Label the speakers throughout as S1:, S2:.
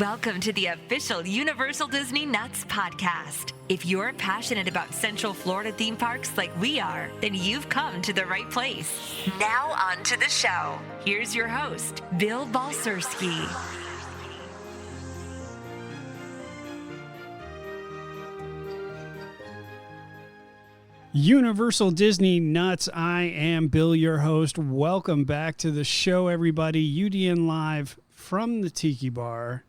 S1: Welcome to the official Universal Disney Nuts podcast. If you're passionate about Central Florida theme parks like we are, then you've come to the right place. Now on to the show. Here's your host, Bill Balcerski.
S2: Universal Disney Nuts. I am Bill, your host. Welcome back to the show, everybody. UDN live from the Tiki Bar.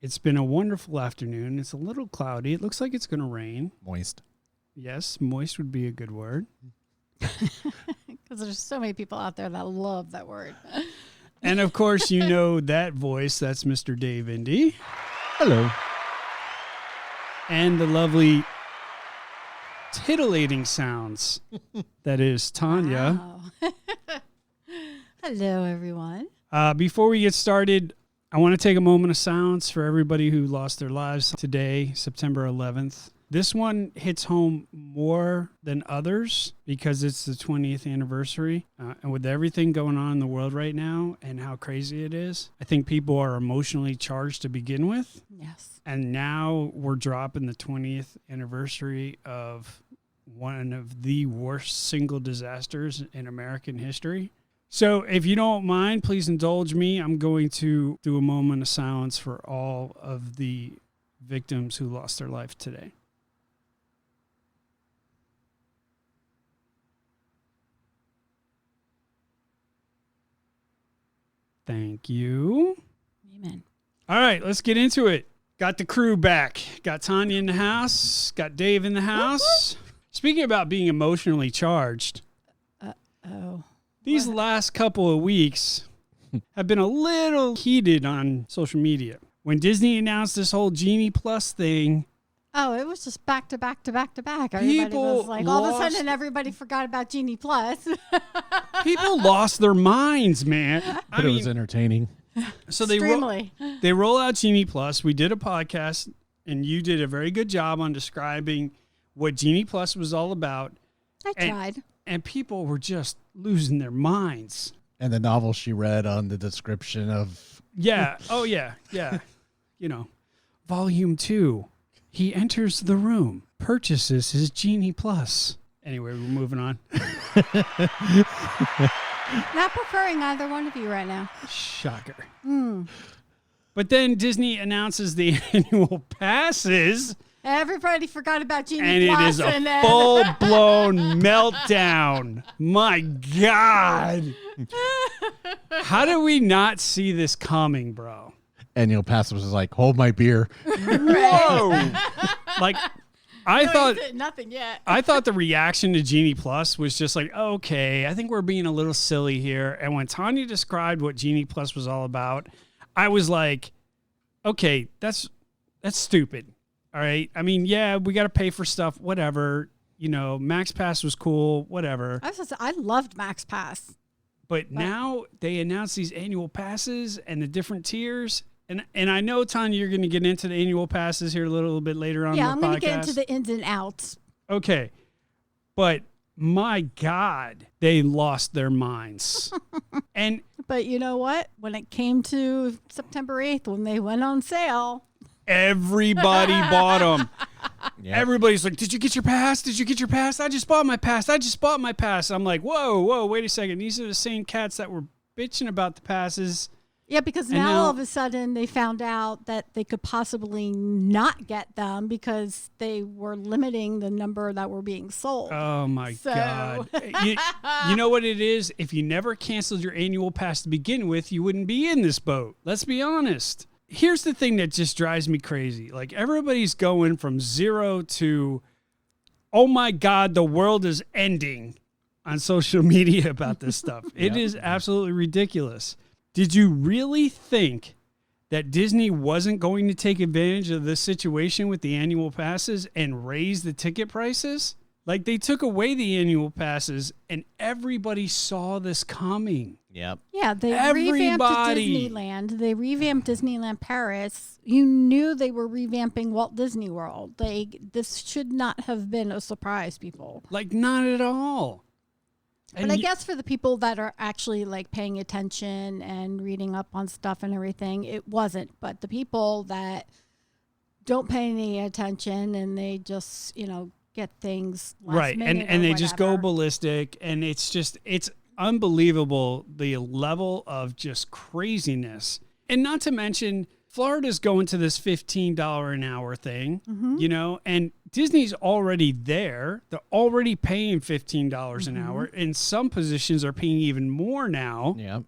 S2: It's been a wonderful afternoon. It's a little cloudy. It looks like it's going to rain.
S3: Moist.
S2: Yes, moist would be a good word.
S4: Because there's so many people out there that love that word.
S2: And of course, you know that voice. That's Mr. Dave Indy.
S3: Hello.
S2: And the lovely titillating sounds. That is Tanya.
S4: Wow. Hello, everyone.
S2: Before we get started, I want to take a moment of silence for everybody who lost their lives today, September 11th. This one hits home more than others because it's the 20th anniversary. And with everything going on in the world right now and how crazy it is, I think people are emotionally charged to begin with.
S4: Yes.
S2: And now we're dropping the 20th anniversary of one of the worst single disasters in American history. So if you don't mind, please indulge me. I'm going to do a moment of silence for all of the victims who lost their life today. Thank you.
S4: Amen.
S2: All right, let's get into it. Got the crew back. Got Tanya in the house. Got Dave in the house. Speaking about being emotionally charged, these last couple of weeks have been a little heated on social media. When Disney announced this whole Genie Plus thing,
S4: Oh, it was just back to back to back to back. Everybody
S2: People
S4: was like, all of a
S2: lost-
S4: sudden, everybody forgot about Genie Plus.
S2: people lost their minds, man.
S3: But it was entertaining.
S2: So
S4: Extremely.
S2: they roll out Genie Plus. We did a podcast, and you did a very good job on describing what Genie Plus was all about.
S4: I tried.
S2: And people were just losing their minds.
S3: And the novel she read on the description of...
S2: Yeah. Oh, yeah. Yeah. You know, Volume 2. He enters the room, purchases his Genie Plus. Anyway, we're moving on.
S4: Not preferring either one of you right now.
S2: Shocker. But then Disney announces the annual passes,
S4: Everybody forgot about Genie
S2: and
S4: Plus.
S2: it is a
S4: and then
S2: full-blown meltdown. My God. How did we not see this coming, bro?
S3: Annual Pass was like, hold my beer.
S2: Whoa. Like, I
S4: No,
S2: thought...
S4: you did nothing yet.
S2: I thought the reaction to Genie Plus was just like, okay, I think we're being a little silly here. And when Tanya described what Genie Plus was all about, I was like, okay, that's stupid. All right. I mean, yeah, we got to pay for stuff, whatever. You know, Max Pass was cool, whatever.
S4: I loved Max Pass.
S2: But now they announce these annual passes and the different tiers. And I know, Tanya, you're going to get into the annual passes here a little bit later on
S4: Yeah,
S2: in the podcast.
S4: I'm going to get into the ins and outs.
S2: Okay. But my God, they lost their minds.
S4: But you know what? When it came to September 8th, when they went on sale,
S2: Everybody bought them.
S3: Yep.
S2: Everybody's like, did you get your pass? Did you get your pass? I just bought my pass. I just bought my pass. I'm like, whoa, wait a second. These are the same cats that were bitching about the passes.
S4: yeah, because
S2: And
S4: now
S2: now-
S4: all of a sudden they found out that they could possibly not get them because they were limiting the number that were being sold.
S2: Oh, my
S4: So-
S2: God. You know what it is? If you never canceled your annual pass to begin with, you wouldn't be in this boat. Let's be honest. Here's the thing that just drives me crazy. Like, everybody's going from zero to, oh, my God, the world is ending on social media about this stuff. It is absolutely ridiculous. Did you really think that Disney wasn't going to take advantage of this situation with the annual passes and raise the ticket prices? Like, they took away the annual passes and everybody saw this coming.
S3: Yep.
S4: Yeah, they
S2: Everybody.
S4: revamped Disneyland. They revamped Disneyland Paris. You knew they were revamping Walt Disney World. This should not have been a surprise, people.
S2: Like, not at all.
S4: But I guess for the people that are actually like paying attention and reading up on stuff and everything, it wasn't. But the people that don't pay any attention and they just, get things last
S2: right.
S4: minute
S2: And
S4: or
S2: they just go
S4: whatever.
S2: ballistic. And it's unbelievable the level of just craziness. And not to mention, Florida's going to this $15 an hour thing, and Disney's already there. They're already paying $15 an hour. And some positions are paying even more now.
S3: Yep.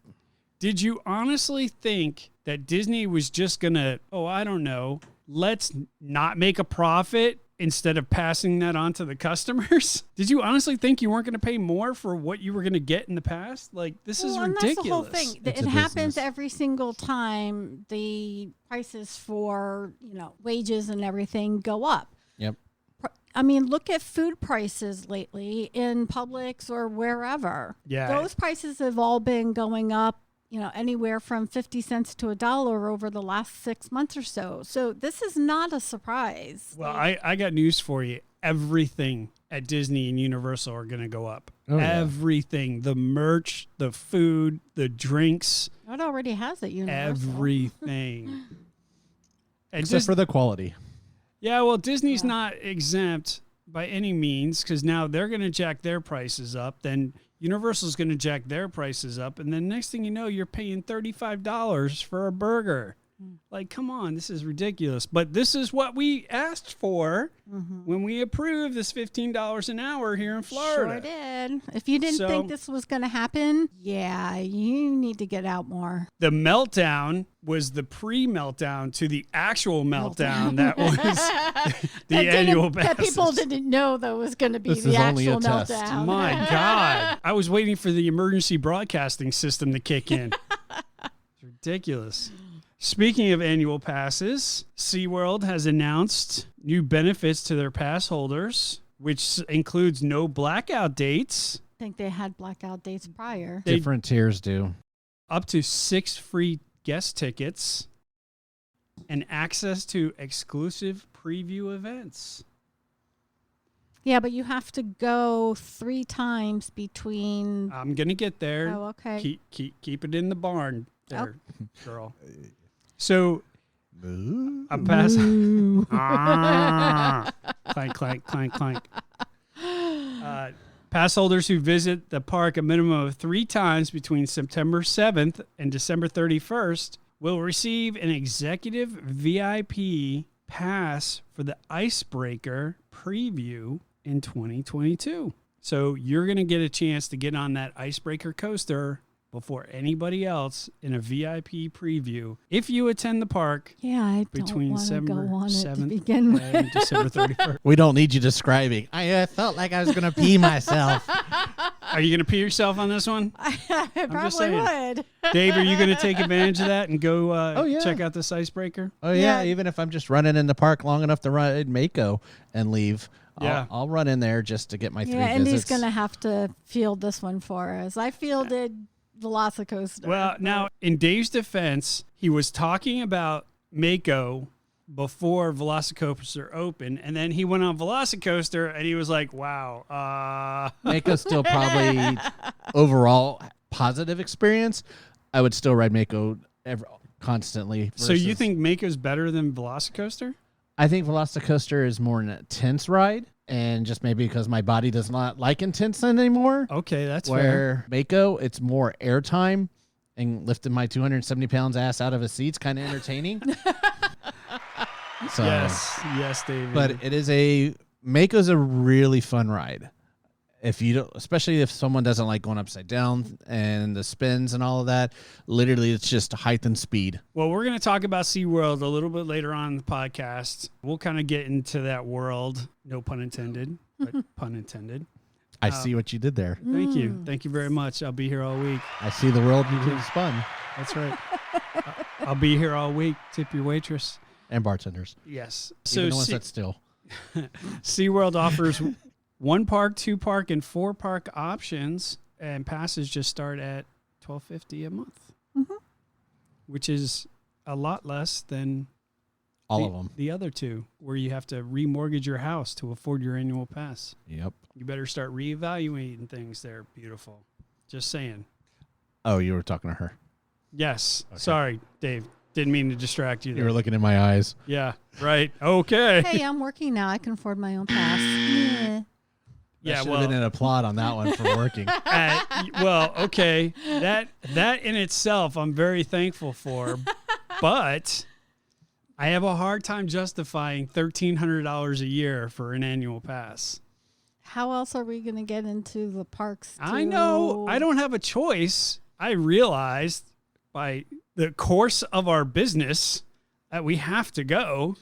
S2: Did you honestly think that Disney was just going to, I don't know, let's not make a profit instead of passing that on to the customers? Did you honestly think you weren't going to pay more for what you were going to get in the past? Like, this is ridiculous.
S4: And that's the whole thing.
S3: It's
S4: It
S3: a
S4: happens
S3: business.
S4: every single time the prices for, wages and everything go up.
S3: Yep.
S4: I mean, look at food prices lately in Publix or wherever.
S2: Yeah.
S4: Those prices have all been going up, anywhere from 50 cents to $1 over the last 6 months or so. So this is not a surprise.
S2: Well, I got news for you. Everything at Disney and Universal are going to go up.
S3: Oh, yeah.
S2: Everything. The merch, the food, the drinks,
S4: It already has at Universal.
S2: everything. And
S3: Except for the quality.
S2: yeah, well, Disney's not exempt by any means because now they're going to jack their prices up. Then Universal's going to jack their prices up. And then next thing you know, you're paying $35 for a burger. Like, come on, this is ridiculous. But this is what we asked for when we approved this $15 an hour here in Florida.
S4: Sure did. If you didn't
S2: So-
S4: think this was going to happen, yeah, you need to get out more.
S2: The meltdown was the pre-meltdown to the actual meltdown that was the annual
S4: That people
S2: passes.
S4: didn't know that was going to be
S3: This
S4: the
S3: is only a
S4: actual
S3: test.
S4: meltdown.
S2: My God. I was waiting for the emergency broadcasting system to kick in. It's ridiculous. Speaking of annual passes, SeaWorld has announced new benefits to their pass holders, which includes no blackout dates,
S4: I think they had blackout dates prior.
S2: They-
S3: Different tiers do.
S2: up to 6 free guest tickets, and access to exclusive preview events.
S4: Yeah, but you have to go 3 times between.
S2: I'm going to get there.
S4: Oh, okay.
S2: Keep it in the barn there, girl. So I'm passing. Clank, clank, clank, clank. Pass holders who visit the park a minimum of 3 times between September 7th and December 31st will receive an executive VIP pass for the Icebreaker preview in 2022. So you're going to get a chance to get on that Icebreaker coaster before anybody else in a VIP preview if you attend the park
S4: Yeah, I don't
S2: between
S4: want to go
S2: December
S4: on it to
S2: 7th
S4: begin with.
S2: and December 31st.
S3: We don't need you describing. I felt like I was going to pee myself.
S2: Are you going to pee yourself on this one?
S4: I
S2: just
S4: probably
S2: saying.
S4: would.
S2: Dave, are you going to take advantage of that and go
S3: yeah.
S2: check out this Icebreaker?
S3: Oh, yeah.
S4: Yeah.
S3: Even if I'm just running in the park long enough to ride Mako and leave,
S2: Yeah.
S3: I'll run in there just to get my 3
S4: Yeah,
S3: visits.
S4: Andy's going to have to field this one for us. I fielded Velocicoaster.
S2: Well, now, in Dave's defense, he was talking about Mako before Velocicoaster opened, and then he went on Velocicoaster, and he was like, wow.
S3: Mako's still probably overall positive experience. I would still ride Mako constantly.
S2: So you
S3: versus-
S2: think Mako's better than Velocicoaster?
S3: I think Velocicoaster is more an intense ride, and just maybe because my body does not like intense anymore.
S2: Okay, that's fair.
S3: Where Mako, it's more airtime, and lifting my 270 pounds ass out of a seat's kind of entertaining. So,
S2: Yes, David.
S3: but Mako's a really fun ride. If you don't, especially if someone doesn't like going upside down and the spins and all of that, literally it's just height and speed.
S2: Well, we're going to talk about SeaWorld a little bit later on in the podcast. We'll kind of get into that world. No pun intended, but pun intended.
S3: I see what you did there.
S2: Thank you. Thank you very much. I'll be here all week.
S3: I see the world you spun.
S2: That's right. I'll be here all week. Tip your waitress.
S3: And bartenders.
S2: Yes.
S3: Even
S2: So
S3: the ones that still.
S2: SeaWorld offers 1 park, 2 park, and 4 park options, and passes just start at $12.50 a month, which is a lot less than
S3: All of them.
S2: The other two, where you have to remortgage your house to afford your annual pass.
S3: Yep.
S2: You better start reevaluating things there, beautiful. Just saying.
S3: Oh, you were talking to her.
S2: Yes.
S3: Okay.
S2: Sorry, Dave. Didn't mean to distract you there.
S3: You were looking in my eyes.
S2: Yeah, right. Okay.
S4: Hey, I'm working now. I can afford my own pass. Yeah.
S2: Yeah,
S3: Should have been an applaud on that one for working.
S2: well, okay. That in itself, I'm very thankful for, but I have a hard time justifying $1,300 a year for an annual pass.
S4: How else are we going to get into the parks?
S2: I know. I don't have a choice. I realized by the course of our business that we have to go.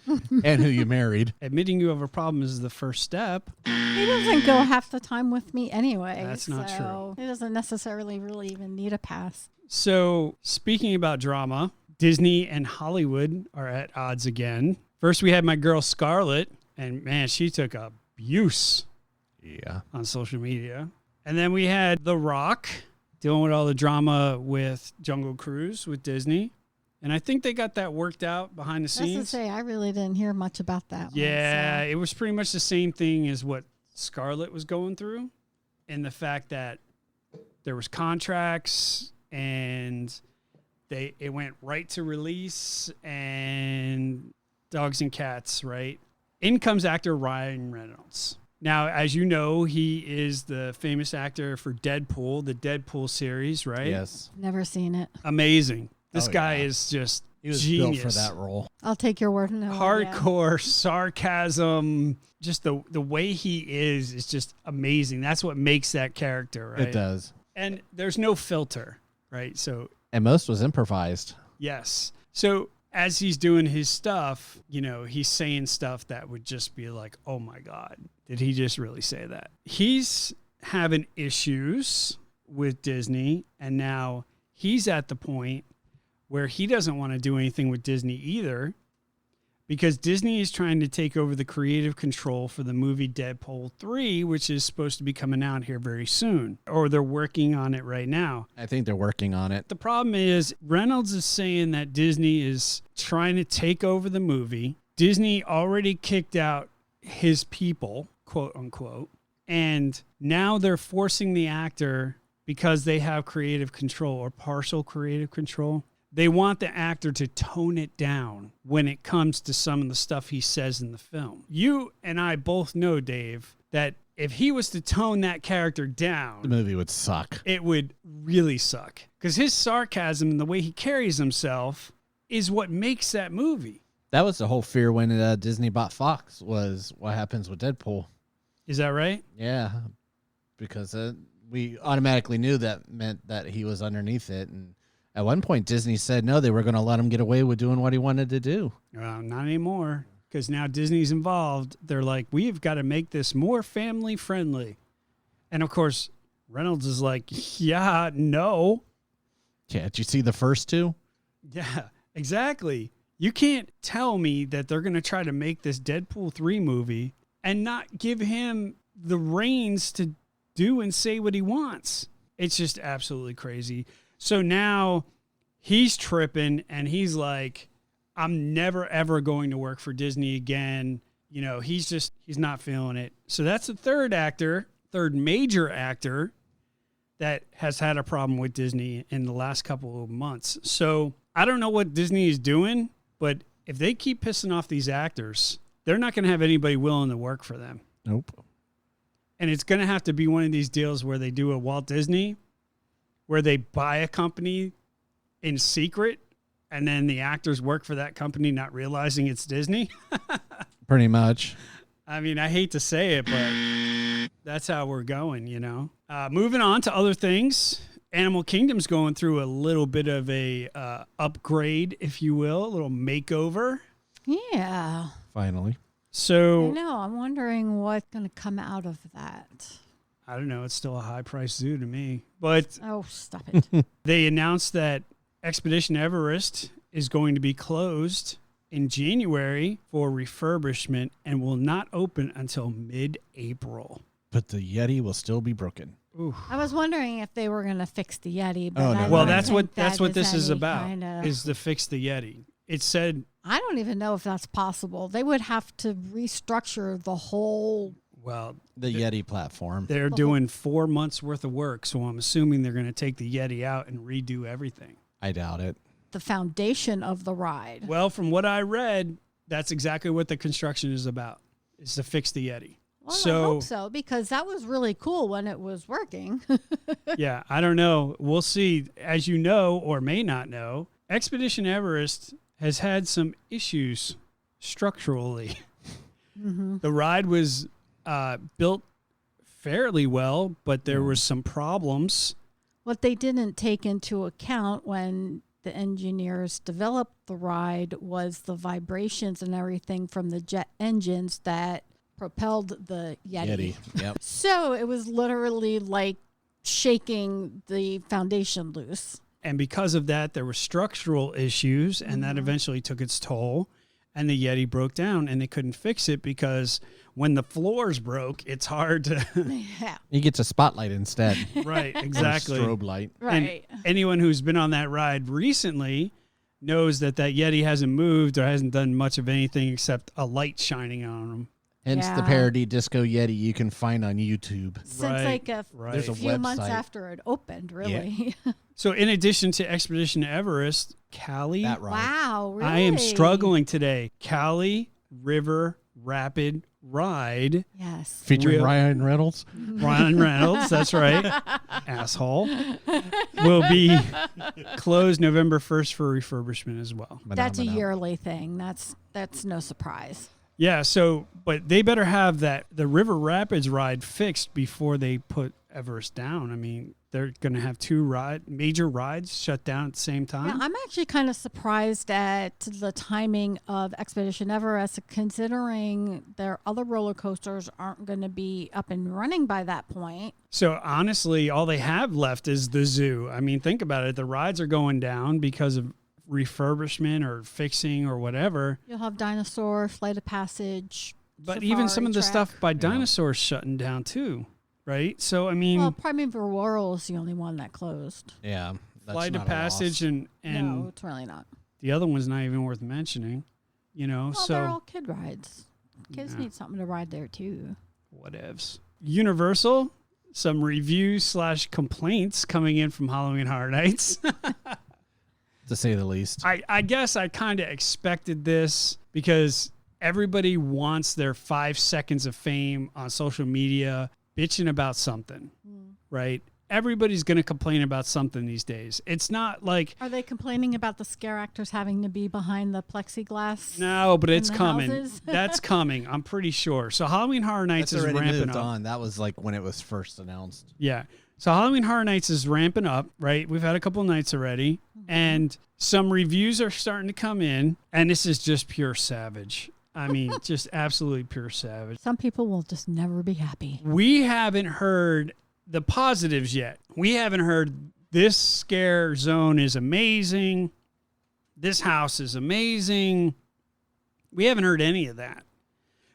S3: And who you married.
S2: Admitting you have a problem is the first step.
S4: He doesn't go half the time with me anyway.
S2: That's not true.
S4: He doesn't necessarily really even need a pass.
S2: So, speaking about drama, Disney and Hollywood are at odds again. First, we had my girl Scarlett, and man, she took abuse on social media. And then we had The Rock dealing with all the drama with Jungle Cruise with Disney. And I think they got that worked out behind the scenes.
S4: That's to say, I really didn't hear much about that
S2: Yeah,
S4: one, so.
S2: it was pretty much the same thing as what Scarlett was going through, and the fact that there was contracts and it went right to release, and dogs and cats, right? In comes actor Ryan Reynolds. Now, as you know, he is the famous actor for Deadpool, the Deadpool series, right?
S3: Yes.
S4: Never seen it.
S2: Amazing. This
S3: Oh,
S2: guy
S3: yeah.
S2: is just
S3: He was
S2: genius.
S3: built for that role.
S4: I'll take your word. No,
S2: Hardcore sarcasm, just the way he is just amazing. That's what makes that character, right?
S3: It does.
S2: And there's no filter, right? So,
S3: And most was improvised.
S2: yes. So as he's doing his stuff, you know, he's saying stuff that would just be like, oh my God, did he just really say that? He's having issues with Disney, and now he's at the point where he doesn't want to do anything with Disney either, because Disney is trying to take over the creative control for the movie Deadpool 3, which is supposed to be coming out here very soon, or they're working on it right now.
S3: I think they're working on it.
S2: The problem is Reynolds is saying that Disney is trying to take over the movie. Disney already kicked out his people, quote unquote, and now they're forcing the actor, because they have creative control or partial creative control. They want the actor to tone it down when it comes to some of the stuff he says in the film. You and I both know, Dave, that if he was to tone that character down,
S3: The movie would suck.
S2: it would really suck. Because his sarcasm and the way he carries himself is what makes that movie.
S3: That was the whole fear when Disney bought Fox, was what happens with Deadpool.
S2: Is that right?
S3: Yeah, because we automatically knew that meant that he was underneath it. And at one point, Disney said no, they were going to let him get away with doing what he wanted to do.
S2: Not anymore. Because now Disney's involved. They're like, we've got to make this more family friendly. And of course, Reynolds is like, yeah, no.
S3: Can't you see the first two?
S2: Yeah, exactly. You can't tell me that they're going to try to make this Deadpool 3 movie and not give him the reins to do and say what he wants. It's just absolutely crazy. So now he's tripping and he's like, I'm never, ever going to work for Disney again. You know, he's not feeling it. So that's the third major actor that has had a problem with Disney in the last couple of months. So I don't know what Disney is doing, but if they keep pissing off these actors, they're not going to have anybody willing to work for them.
S3: Nope.
S2: And it's going to have to be one of these deals where they do a Walt Disney, where they buy a company in secret, and then the actors work for that company not realizing it's Disney.
S3: Pretty much.
S2: I mean, I hate to say it, but that's how we're going, you know. Moving on to other things. Animal Kingdom's going through a little bit of a upgrade, if you will, a little makeover.
S4: Yeah.
S3: Finally.
S2: So
S4: I know. I'm wondering what's going to come out of that.
S2: I don't know. It's still a high-priced zoo to me. But
S4: Oh, stop it.
S2: they announced that Expedition Everest is going to be closed in January for refurbishment and will not open until mid-April.
S3: But the Yeti will still be broken.
S2: Ooh.
S4: I was wondering if they were going to fix the Yeti. But
S3: Oh, no.
S4: I
S3: Well,
S4: don't
S2: Well, that's
S4: think
S2: what
S4: that
S2: this is
S4: any
S2: about,
S4: kinda-
S2: is to fix the Yeti. It said
S4: I don't even know if that's possible. They would have to restructure the whole.
S2: Well,
S3: The Yeti platform.
S2: they're doing 4 months worth of work, so I'm assuming they're going to take the Yeti out and redo everything.
S3: I doubt it.
S4: The foundation of the ride.
S2: Well, from what I read, that's exactly what the construction is about, is to fix the Yeti.
S4: Well, I hope so, because that was really cool when it was working.
S2: Yeah, I don't know. We'll see. As you know, or may not know, Expedition Everest has had some issues structurally.
S4: Mm-hmm.
S2: The ride was built fairly well, but there was some problems.
S4: What they didn't take into account when the engineers developed the ride was the vibrations and everything from the jet engines that propelled the Yeti.
S3: Yep.
S4: So it was literally like shaking the foundation loose.
S2: And because of that, there were structural issues, and that eventually took its toll. And the Yeti broke down, and they couldn't fix it because when the floors broke, it's hard to.
S4: Yeah.
S3: He gets a spotlight instead.
S2: Right,
S3: Or a
S2: exactly.
S3: strobe light.
S4: Right.
S2: And anyone who's been on that ride recently knows that Yeti hasn't moved or hasn't done much of anything except a light shining on him.
S3: Hence the
S4: Yeah.
S3: parody Disco Yeti you can find on YouTube.
S4: Since
S2: Right,
S4: like a
S2: right.
S3: There's a
S4: few months
S3: website.
S4: after it opened, really.
S2: So in addition to Expedition Everest, Cali,
S3: That ride.
S4: Wow, really?
S2: I am struggling today. Cali River Rapid Ride.
S4: Yes.
S3: Featuring
S2: Real-
S3: Ryan Reynolds.
S2: Ryan Reynolds, that's right, asshole, will be closed November 1st for refurbishment as well.
S4: That's a
S3: Phenomena.
S4: yearly thing. That's no surprise.
S2: Yeah, so, but they better have the River Rapids ride fixed before they put Everest down. I mean, they're going to have two major rides shut down at the same time.
S4: Yeah, I'm actually kind of surprised at the timing of Expedition Everest, considering their other roller coasters aren't going to be up and running by that point.
S2: So honestly, all they have left is the zoo. I mean, think about it. The rides are going down because of refurbishment or fixing or whatever.
S4: You'll have Dinosaur, Flight of Passage.
S2: But even some
S4: Safari
S2: of the
S4: Track.
S2: stuff by Dinosaurs shutting down too, right? So, I mean,
S4: Well, Primeval Royal is the only one that closed.
S3: Yeah. That's
S2: Flight of
S3: not a
S2: Passage
S3: loss.
S2: and
S4: No, it's really not.
S2: the other one's not even worth mentioning, you know,
S4: Well, they're
S2: so
S4: all kid rides. Kids
S2: Yeah.
S4: need something to ride there too.
S2: whatevs. Universal, some reviews / complaints coming in from Halloween Horror Nights.
S3: to say the least.
S2: I guess I kind of expected this because everybody wants their 5 seconds of fame on social media bitching about something, right? Everybody's going to complain about something these days. It's not like,
S4: Are they complaining about the scare actors having to be behind the plexiglass?
S2: no, but it's
S4: the
S2: coming.
S4: houses?
S2: That's coming. I'm pretty sure. So Halloween Horror Nights
S3: That's
S2: is
S3: already
S2: ramping
S3: moved
S2: up.
S3: on. That was like when it was first announced.
S2: Yeah. So Halloween Horror Nights is ramping up, right? We've had a couple nights already, and some reviews are starting to come in, and this is just pure savage. I mean, just absolutely pure savage.
S4: Some people will just never be happy.
S2: We haven't heard the positives yet. We haven't heard this scare zone is amazing. This house is amazing. We haven't heard any of that.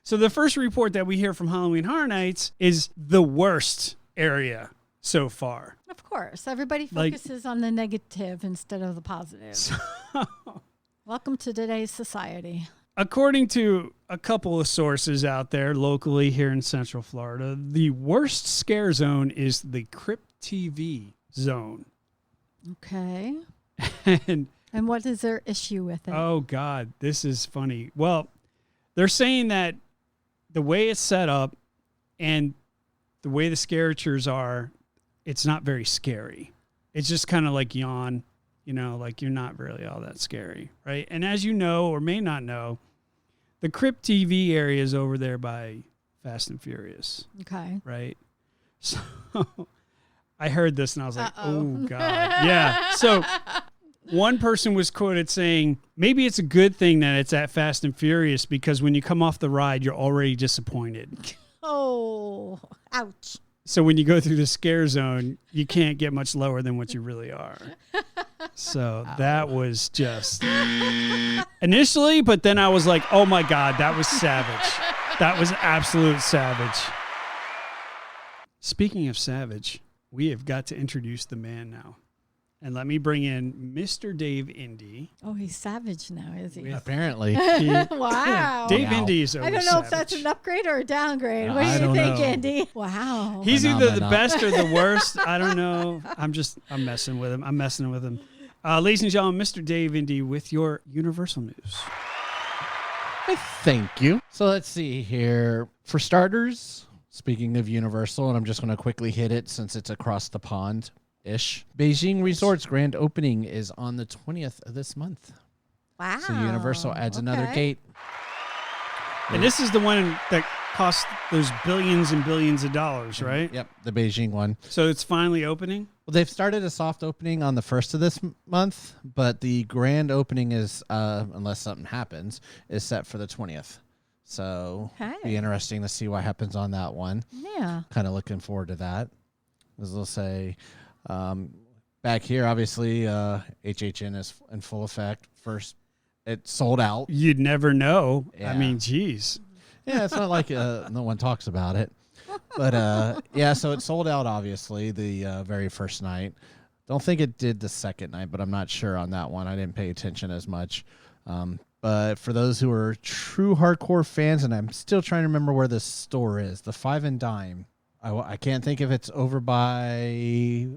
S2: So the first report that we hear from Halloween Horror Nights is the worst area so far.
S4: Of course, everybody
S2: Like-
S4: focuses on the negative instead of the positive. Welcome to today's society.
S2: According to a couple of sources out there locally here in Central Florida, the worst scare zone is the Crypt TV zone.
S4: Okay.
S2: And
S4: And what is their issue with it?
S2: oh God, this is funny. Well, they're saying that the way it's set up and the way the scaratures are, it's not very scary. It's just kind of like yawn, you know, like you're not really all that scary, right? And as you know or may not know, the Crypt TV area is over there by Fast and Furious,
S4: Okay.
S2: right? So I heard this and I was like,
S4: Uh-oh.
S2: oh God. Yeah. So one person was quoted saying, maybe it's a good thing that it's at Fast and Furious because when you come off the ride, you're already disappointed.
S4: Oh, ouch.
S2: So when you go through the scare zone, you can't get much lower than what you really are. So that was just initially, but then I was like, oh my God, that was savage. That was absolute savage. Speaking of savage, we have got to introduce the man now. and let me bring in Mr. Dave Indy.
S4: Oh, he's savage now, is he?
S3: Apparently.
S4: Wow.
S2: Dave
S3: Wow.
S2: Indy is
S4: I don't know if that's an upgrade or a downgrade. What do
S3: I
S4: you
S3: don't
S4: think,
S3: know.
S4: Andy? Wow.
S2: He's either the
S3: Phenomenal.
S2: best or the worst. I don't know. I'm messing with him. Ladies and gentlemen, Mr. Dave Indy with your Universal News.
S3: Thank you. So let's see here. For starters, speaking of Universal, and I'm just going to quickly hit it since it's across the pond-ish. Beijing Resort's grand opening is on the 20th of this month.
S4: Wow.
S3: So Universal adds another gate.
S2: And this is the one that cost those billions and billions of dollars, right?
S3: Yep, the Beijing one.
S2: So it's finally opening?
S3: Well, they've started a soft opening on the 1st of this month, but the grand opening is, unless something happens, is set for the 20th. So be interesting to see what happens on that one.
S4: Yeah.
S3: Kind of looking forward to that. As they'll say, back here, obviously, HHN is in full effect. First, it sold out.
S2: You'd never know.
S3: Yeah.
S2: I mean, geez.
S3: Yeah, it's not like no one talks about it. But, yeah, so it sold out, obviously, the very first night. Don't think it did the second night, but I'm not sure on that one. I didn't pay attention as much. But for those who are true hardcore fans, and I'm still trying to remember where this store is, the Five and Dime. I can't think if it's over by...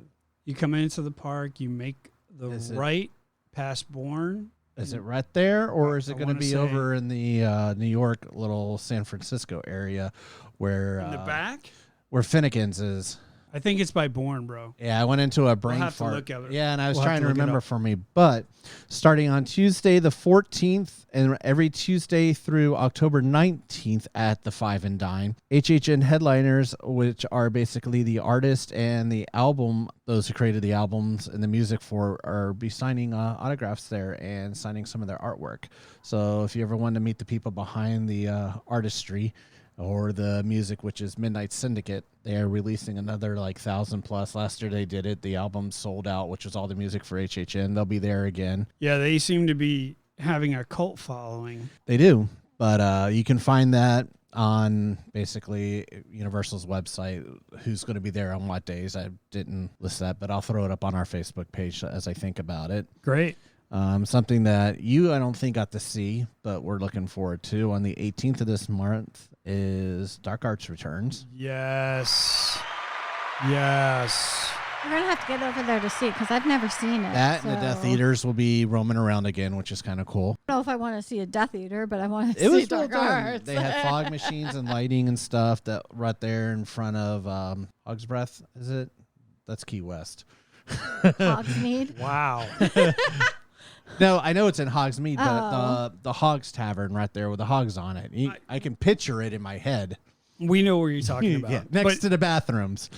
S2: You come into the park, you make the right past Bourne.
S3: Is it right there, or is it going to be
S2: say-
S3: over in the New York, little San Francisco area where...
S2: In the back?
S3: Where Finnegan's is.
S2: I think it's by Bourne, bro.
S3: Yeah, I went into a brain
S2: have to
S3: fart.
S2: look at it.
S3: Yeah, and I was
S2: We'll have
S3: trying
S2: to
S3: to
S2: look it
S3: remember
S2: up.
S3: for me. But starting on Tuesday the 14th and every Tuesday through October 19th at the Five and Dime, HHN headliners, which are basically the artist and the album, those who created the albums and the music for, are be signing autographs there and signing some of their artwork. So if you ever want to meet the people behind the artistry, or the music, which is Midnight Syndicate, they are releasing another 1,000 plus. Last year they did it. The album sold out, which was all the music for HHN. They'll be there again.
S2: Yeah, they seem to be having a cult following.
S3: They do, but you can find that on basically Universal's website, who's going to be there on what days. I didn't list that, but I'll throw it up on our Facebook page as I think about it.
S2: Great.
S3: Something that I don't think got to see, but we're looking forward to on the 18th of this month is Dark Arts returns.
S2: Yes.
S4: We're going to have to get over there to see it because I've never seen it.
S3: That and the Death Eaters will be roaming around again, which is kind of cool.
S4: I don't know if I want to see a Death Eater, but I want to
S3: It
S4: see
S3: was well
S4: Dark
S3: done.
S4: Arts.
S3: They had fog machines and lighting and stuff that right there in front of Hog's Breath. Is it? That's Key West.
S4: Hogsmeade.
S2: Wow.
S3: No, I know it's in Hogsmeade, but the Hogs Tavern right there with the hogs on it. I can picture it in my head.
S2: We know what you're talking about.
S3: Yeah, next to the bathrooms.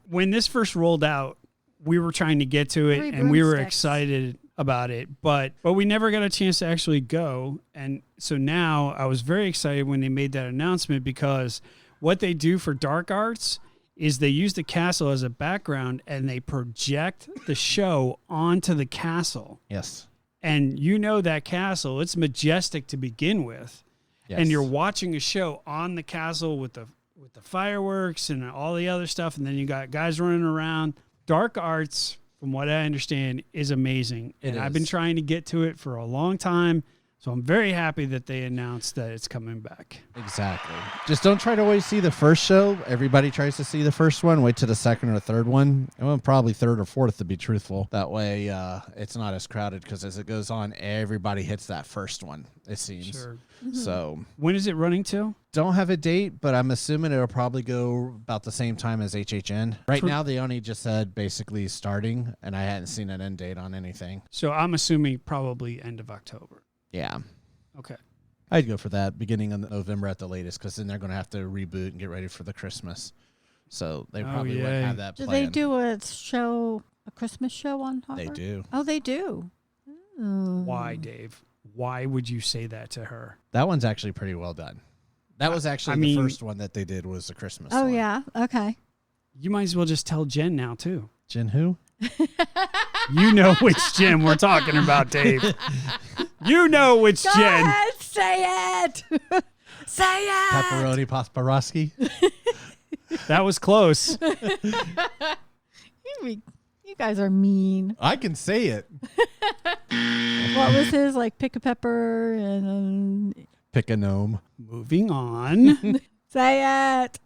S2: When this first rolled out, we were trying to get to it,
S4: Three
S2: and we were
S4: broomsticks.
S2: excited about it, but we never got a chance to actually go. And so now I was very excited when they made that announcement, because what they do for Dark Arts is they use the castle as a background and they project the show onto the castle.
S3: Yes.
S2: And that castle, it's majestic to begin with.
S3: Yes.
S2: And you're watching a show on the castle with the fireworks and all the other stuff, and then you got guys running around. Dark Arts, from what I understand, is amazing. And I've been trying to get to it for a long time, so I'm very happy that they announced that it's coming back.
S3: Exactly. Just don't try to always see the first show. Everybody tries to see the first one. Wait till the second or third one. Well, probably third or fourth, to be truthful. That way it's not as crowded, because as it goes on, everybody hits that first one, it seems.
S2: Sure.
S3: So
S2: When is it running till?
S3: don't have a date, but I'm assuming it'll probably go about the same time as HHN. Right now, they only just said basically starting, and I hadn't seen an end date on anything.
S2: So I'm assuming probably end of October.
S3: Yeah.
S2: Okay.
S3: I'd go for that, beginning of November at the latest, because then they're going to have to reboot and get ready for the Christmas. So they probably wouldn't have that
S4: Do
S3: planned.
S4: they do a Christmas show on Hopper?
S3: They do.
S4: Oh, they do.
S2: Why, Dave? Why would you say that to her?
S3: That one's actually pretty well done. That was actually the first one that they did, was the Christmas one.
S4: Oh, yeah. Okay.
S2: You might as well just tell Jen now, too.
S3: Jen who?
S2: You know which Jen we're talking about, Dave. You know which
S4: Go
S2: Jen.
S4: ahead, say it. Say it.
S3: Pepperoni Posparowski.
S2: That was close.
S4: You You guys are mean.
S3: I can say it.
S4: What was his, like, pick a pepper and
S3: Pick a gnome.
S2: Moving on.
S4: say it.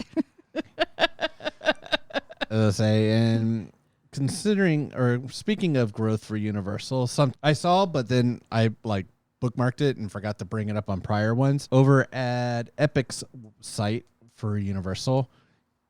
S3: And considering, or speaking of growth for Universal, some I saw, but then I bookmarked it and forgot to bring it up on prior ones. Over at Epic's site for Universal,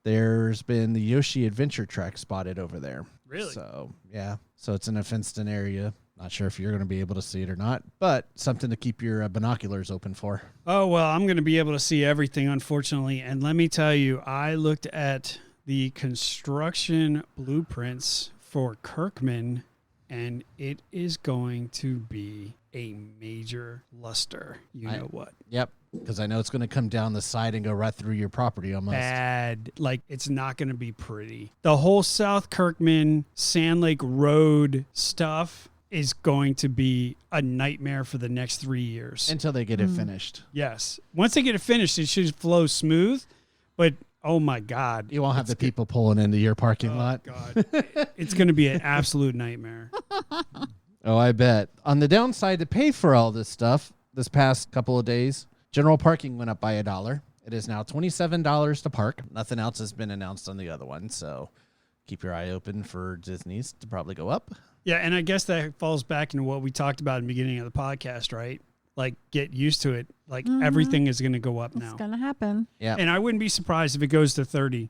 S3: there's been the Yoshi Adventure Track spotted over there.
S2: Really?
S3: So, yeah. So it's in a fenced-in area. Not sure if you're going to be able to see it or not, but something to keep your binoculars open for.
S2: Oh, well, I'm going to be able to see everything, unfortunately. And let me tell you, I looked at the construction blueprints for Kirkman, and it is going to be a major luster. You know what?
S3: Yep, because I know it's going to come down the side and go right through your property almost.
S2: Bad. Like, it's not going to be pretty. The whole South Kirkman, Sand Lake Road stuff is going to be a nightmare for the next 3 years.
S3: Until they get it finished.
S2: Yes. Once they get it finished, it should flow smooth, but oh my God.
S3: You won't have the people pulling into your parking lot.
S2: God. It's going to be an absolute nightmare.
S3: Oh, I bet. On the downside, to pay for all this stuff, this past couple of days, general parking went up by $1. It is now $27 to park. Nothing else has been announced on the other one, so keep your eye open for Disney's to probably go up.
S2: Yeah, and I guess that falls back into what we talked about in the beginning of the podcast, right? Like, get used to it. Like, everything is going to go up now.
S4: It's going to happen.
S3: Yeah.
S2: And I wouldn't be surprised if it goes to 30,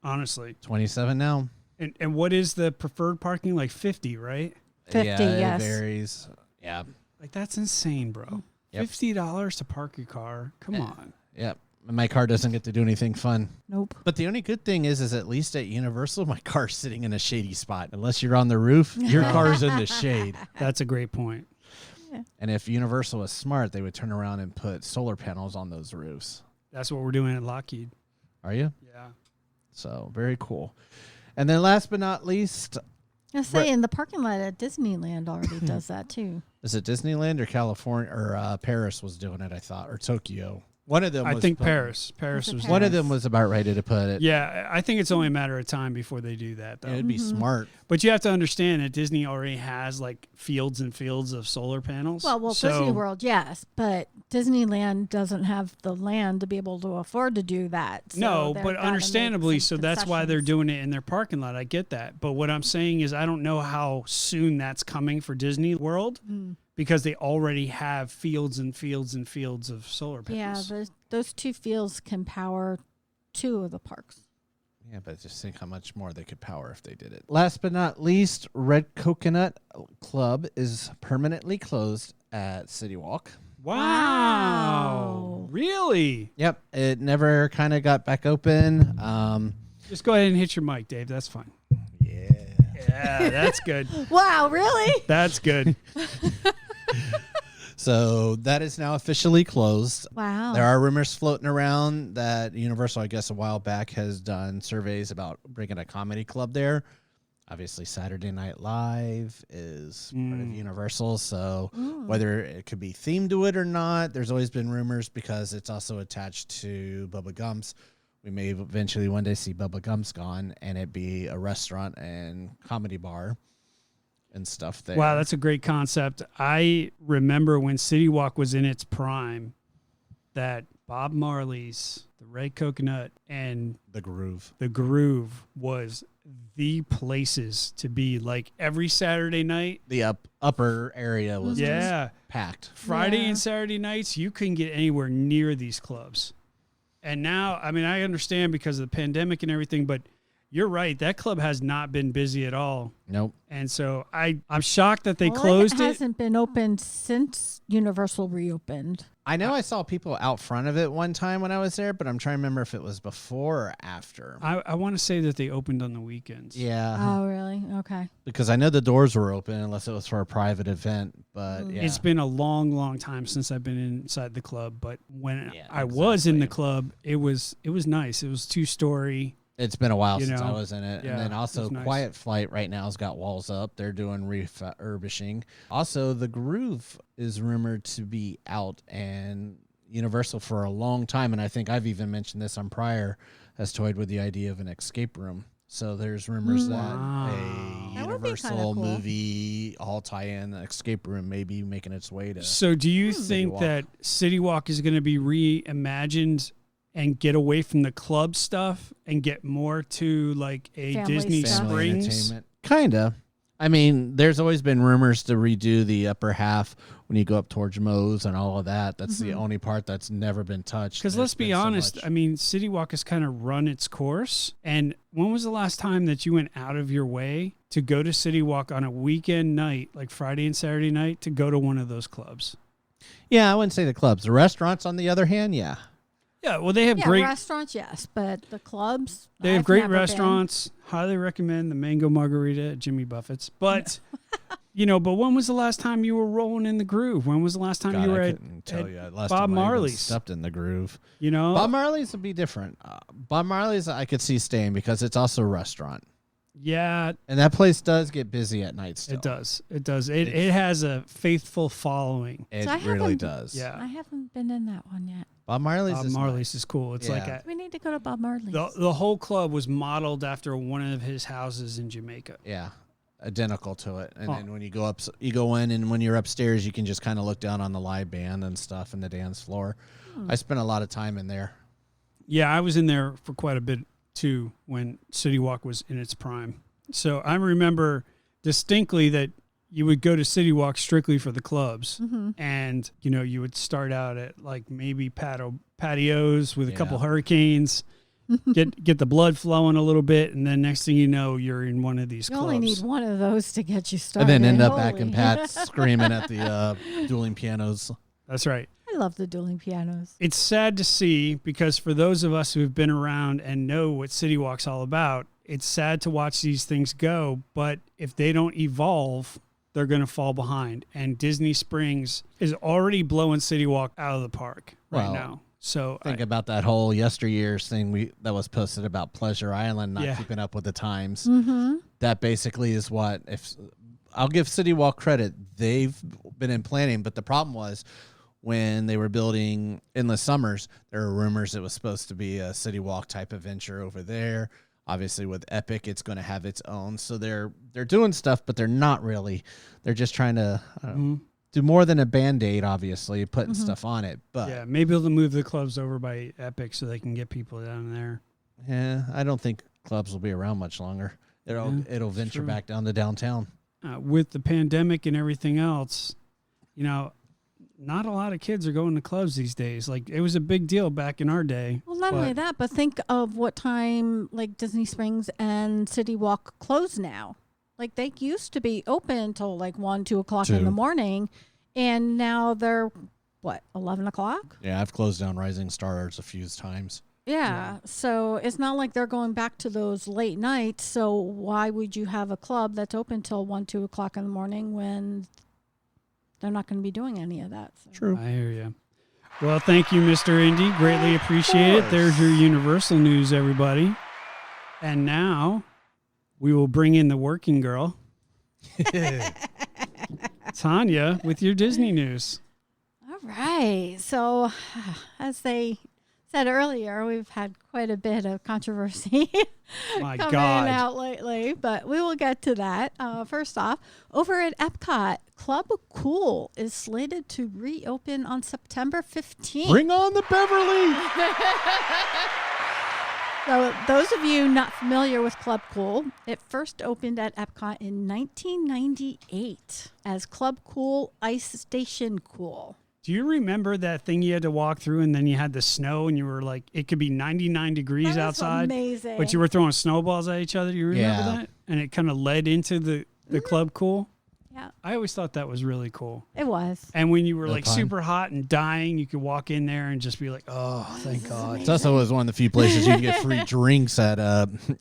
S2: honestly.
S3: 27 now.
S2: And what is the preferred parking? Like 50, right?
S4: 50,
S3: yeah,
S4: yes.
S3: It varies. Yeah.
S2: Like, that's insane, bro.
S3: Yep.
S2: $50 to park your car. Come on.
S3: Yep. And my car doesn't get to do anything fun.
S4: Nope.
S3: But the only good thing is at least at Universal, my car's sitting in a shady spot. Unless you're on the roof, your car's in the shade.
S2: That's a great point.
S3: And if Universal was smart, they would turn around and put solar panels on those roofs.
S2: That's what we're doing at Lockheed.
S3: Are you?
S2: Yeah.
S3: So very cool. And then last but not least,
S4: I say, in the parking lot at Disneyland already does that too.
S3: is it Disneyland or California or Paris was doing it? I thought, or Tokyo. One of them.
S2: I
S3: was
S2: think
S3: put-
S2: Paris. Paris was.
S3: One of them was about ready to put it.
S2: Yeah, I think it's only a matter of time before they do that, though.
S3: It'd be smart.
S2: But you have to understand that Disney already has like fields and fields of solar panels.
S4: Well, Disney World, yes, but Disneyland doesn't have the land to be able to afford to do that. So
S2: no,
S4: they've
S2: but
S4: gotta
S2: understandably,
S4: make
S2: so
S4: some
S2: that's why they're
S4: concessions.
S2: doing it in their parking lot. I get that. But what I'm saying is I don't know how soon that's coming for Disney World because they already have fields and fields and fields of solar
S4: Yeah,
S2: panels.
S4: those two fields can power 2 of the parks.
S3: Yeah, but just think how much more they could power if they did it. Last but not least, Red Coconut Club is permanently closed at City Walk.
S2: Wow. Really?
S3: Yep, it never kind of got back open.
S2: Just go ahead and hit your mic, Dave. That's fine.
S3: Yeah.
S2: Yeah, that's good.
S4: Wow, really?
S2: That's good.
S3: So that is now officially closed.
S4: Wow.
S3: There are rumors floating around that Universal, I guess a while back, has done surveys about bringing a comedy club there. Obviously, Saturday Night Live is part of Universal, so whether it could be themed to it or not, there's always been rumors because it's also attached to Bubba Gump's. We may eventually one day see Bubba Gump's gone and it be a restaurant and comedy bar and stuff there.
S2: Wow, that's a great concept. I remember when City Walk was in its prime that Bob Marley's, the Red Coconut, and
S3: the Groove.
S2: the Groove was the places to be. Like every Saturday night,
S3: The upper area was just
S2: yeah,
S3: packed.
S2: Friday
S4: Yeah.
S2: and Saturday nights, you couldn't get anywhere near these clubs. And now, I mean, I understand because of the pandemic and everything, but you're right. That club has not been busy at all.
S3: Nope.
S2: And so I'm shocked that they
S4: Well,
S2: closed
S4: it hasn't been open since Universal reopened.
S3: I know I saw people out front of it one time when I was there, but I'm trying to remember if it was before or after.
S2: I want to say that they opened on the weekends.
S3: Yeah,
S4: Oh, really? Okay.
S3: because I know the doors were open unless it was for a private event, but yeah.
S2: It's been a long, long time since I've been inside the club. But when
S3: Yeah,
S2: I was in the
S3: exactly.
S2: club, it was nice. It was 2-story.
S3: It's been a while
S2: You
S3: since I
S2: know,
S3: was in it.
S2: yeah,
S3: And then
S2: it
S3: also
S2: was nice.
S3: Quiet Flight right now has got walls up. They're doing refurbishing. Also, the Groove is rumored to be out, and Universal for a long time, and I think I've even mentioned this on prior, has toyed with the idea of an escape room. So there's rumors that
S2: Wow.
S3: a
S4: That would
S3: Universal movie all tie-in escape room maybe making its way to.
S2: So do you think that City Walk is going to be reimagined and get away from the club stuff and get more to like a
S4: Family
S2: Disney
S4: stuff.
S2: Springs?
S3: Kinda. I mean, there's always been rumors to redo the upper half when you go up towards Moe's and all of that. That's the only part that's never been touched.
S2: Because let's be honest, I mean, City Walk has kind of run its course. And when was the last time that you went out of your way to go to City Walk on a weekend night, like Friday and Saturday night, to go to one of those clubs?
S3: Yeah, I wouldn't say the clubs. The restaurants, on the other hand, yeah.
S2: Yeah, well, they have great
S4: restaurants, yes, but the clubs.
S2: They have
S4: I've
S2: great
S4: never
S2: restaurants. Highly recommend the Mango Margarita at Jimmy Buffett's. But, but when was the last time you were rolling in the groove? When was the last time you were at
S3: Last
S2: Bob
S3: time I even
S2: Marley's?
S3: stepped in the groove.
S2: Bob
S3: Marley's would be different. Bob Marley's I could see staying because it's also a restaurant.
S2: Yeah.
S3: And that place does get busy at night still.
S2: It does. It does. It has a faithful following.
S3: It really does.
S2: Yeah.
S4: I haven't been in that one yet.
S3: Bob Marley's
S2: is cool. It's like
S4: we need to go to Bob Marley's.
S2: The whole club was modeled after one of his houses in Jamaica.
S3: Yeah, identical to it. And then when you go up, you go in, and when you're upstairs, you can just kind of look down on the live band and stuff and the dance floor. I spent a lot of time in there.
S2: Yeah, I was in there for quite a bit too when City Walk was in its prime. So I remember distinctly that you would go to City Walk strictly for the clubs. And, you would start out at like maybe patios with a couple hurricanes, get the blood flowing a little bit. And then next thing you know, you're in one of these clubs.
S4: You only need one of those to get you started.
S3: And then end up back in Pat's screaming at the dueling pianos.
S2: That's right.
S4: I love the dueling pianos.
S2: It's sad to see because for those of us who have been around and know what City Walk's all about, it's sad to watch these things go. But if they don't evolve, they're going to fall behind. And Disney Springs is already blowing City Walk out of the park right now. So
S3: think about that whole yesteryear's thing that was posted about Pleasure Island not keeping up with the times. That basically is what, if I'll give City Walk credit, they've been in planning. But the problem was when they were building Endless Summers, there were rumors it was supposed to be a City Walk type of venture over there. Obviously, with Epic, it's going to have its own. So they're doing stuff, but they're not really. They're just trying to do more than a Band-Aid, obviously, putting stuff on it. But
S2: yeah, maybe they'll move the clubs over by Epic so they can get people down there.
S3: Yeah, I don't think clubs will be around much longer. It'll venture back down to downtown.
S2: With the pandemic and everything else, not a lot of kids are going to clubs these days. Like, it was a big deal back in our day.
S4: Well, not only that, but think of what time like Disney Springs and City Walk close now. Like, they used to be open until like 1, 2 o'clock in the morning, and now they're 11 o'clock?
S3: Yeah, I've closed down Rising Stars a few times.
S4: Yeah, so it's not like they're going back to those late nights. So why would you have a club that's open till 1, 2 o'clock in the morning when they're not going to be doing any of that? So.
S3: True.
S2: I hear you. Well, thank you, Mr. Indy. Greatly appreciate it. There's your Universal news, everybody. And now we will bring in the working girl, Tanya, with your Disney news.
S4: All right. So, as they said earlier, we've had quite a bit of controversy coming out lately, but we will get to that. First off, over at Epcot, Club Cool is slated to reopen on September 15th.
S3: Bring on the Beverly!
S4: So those of you not familiar with Club Cool, it first opened at Epcot in 1998 as Club Cool Ice Station Cool.
S2: Do you remember that thing you had to walk through and then you had the snow and you were like, it could be 99 degrees outside,
S4: amazing.
S2: But you were throwing snowballs at each other? Do you remember that? And it kind of led into the Club Cool?
S4: Yeah.
S2: I always thought that was really cool.
S4: It was.
S2: And when you were like super hot and dying, you could walk in there and just be like, oh, thank God.
S3: It's also was one of the few places you can get free drinks at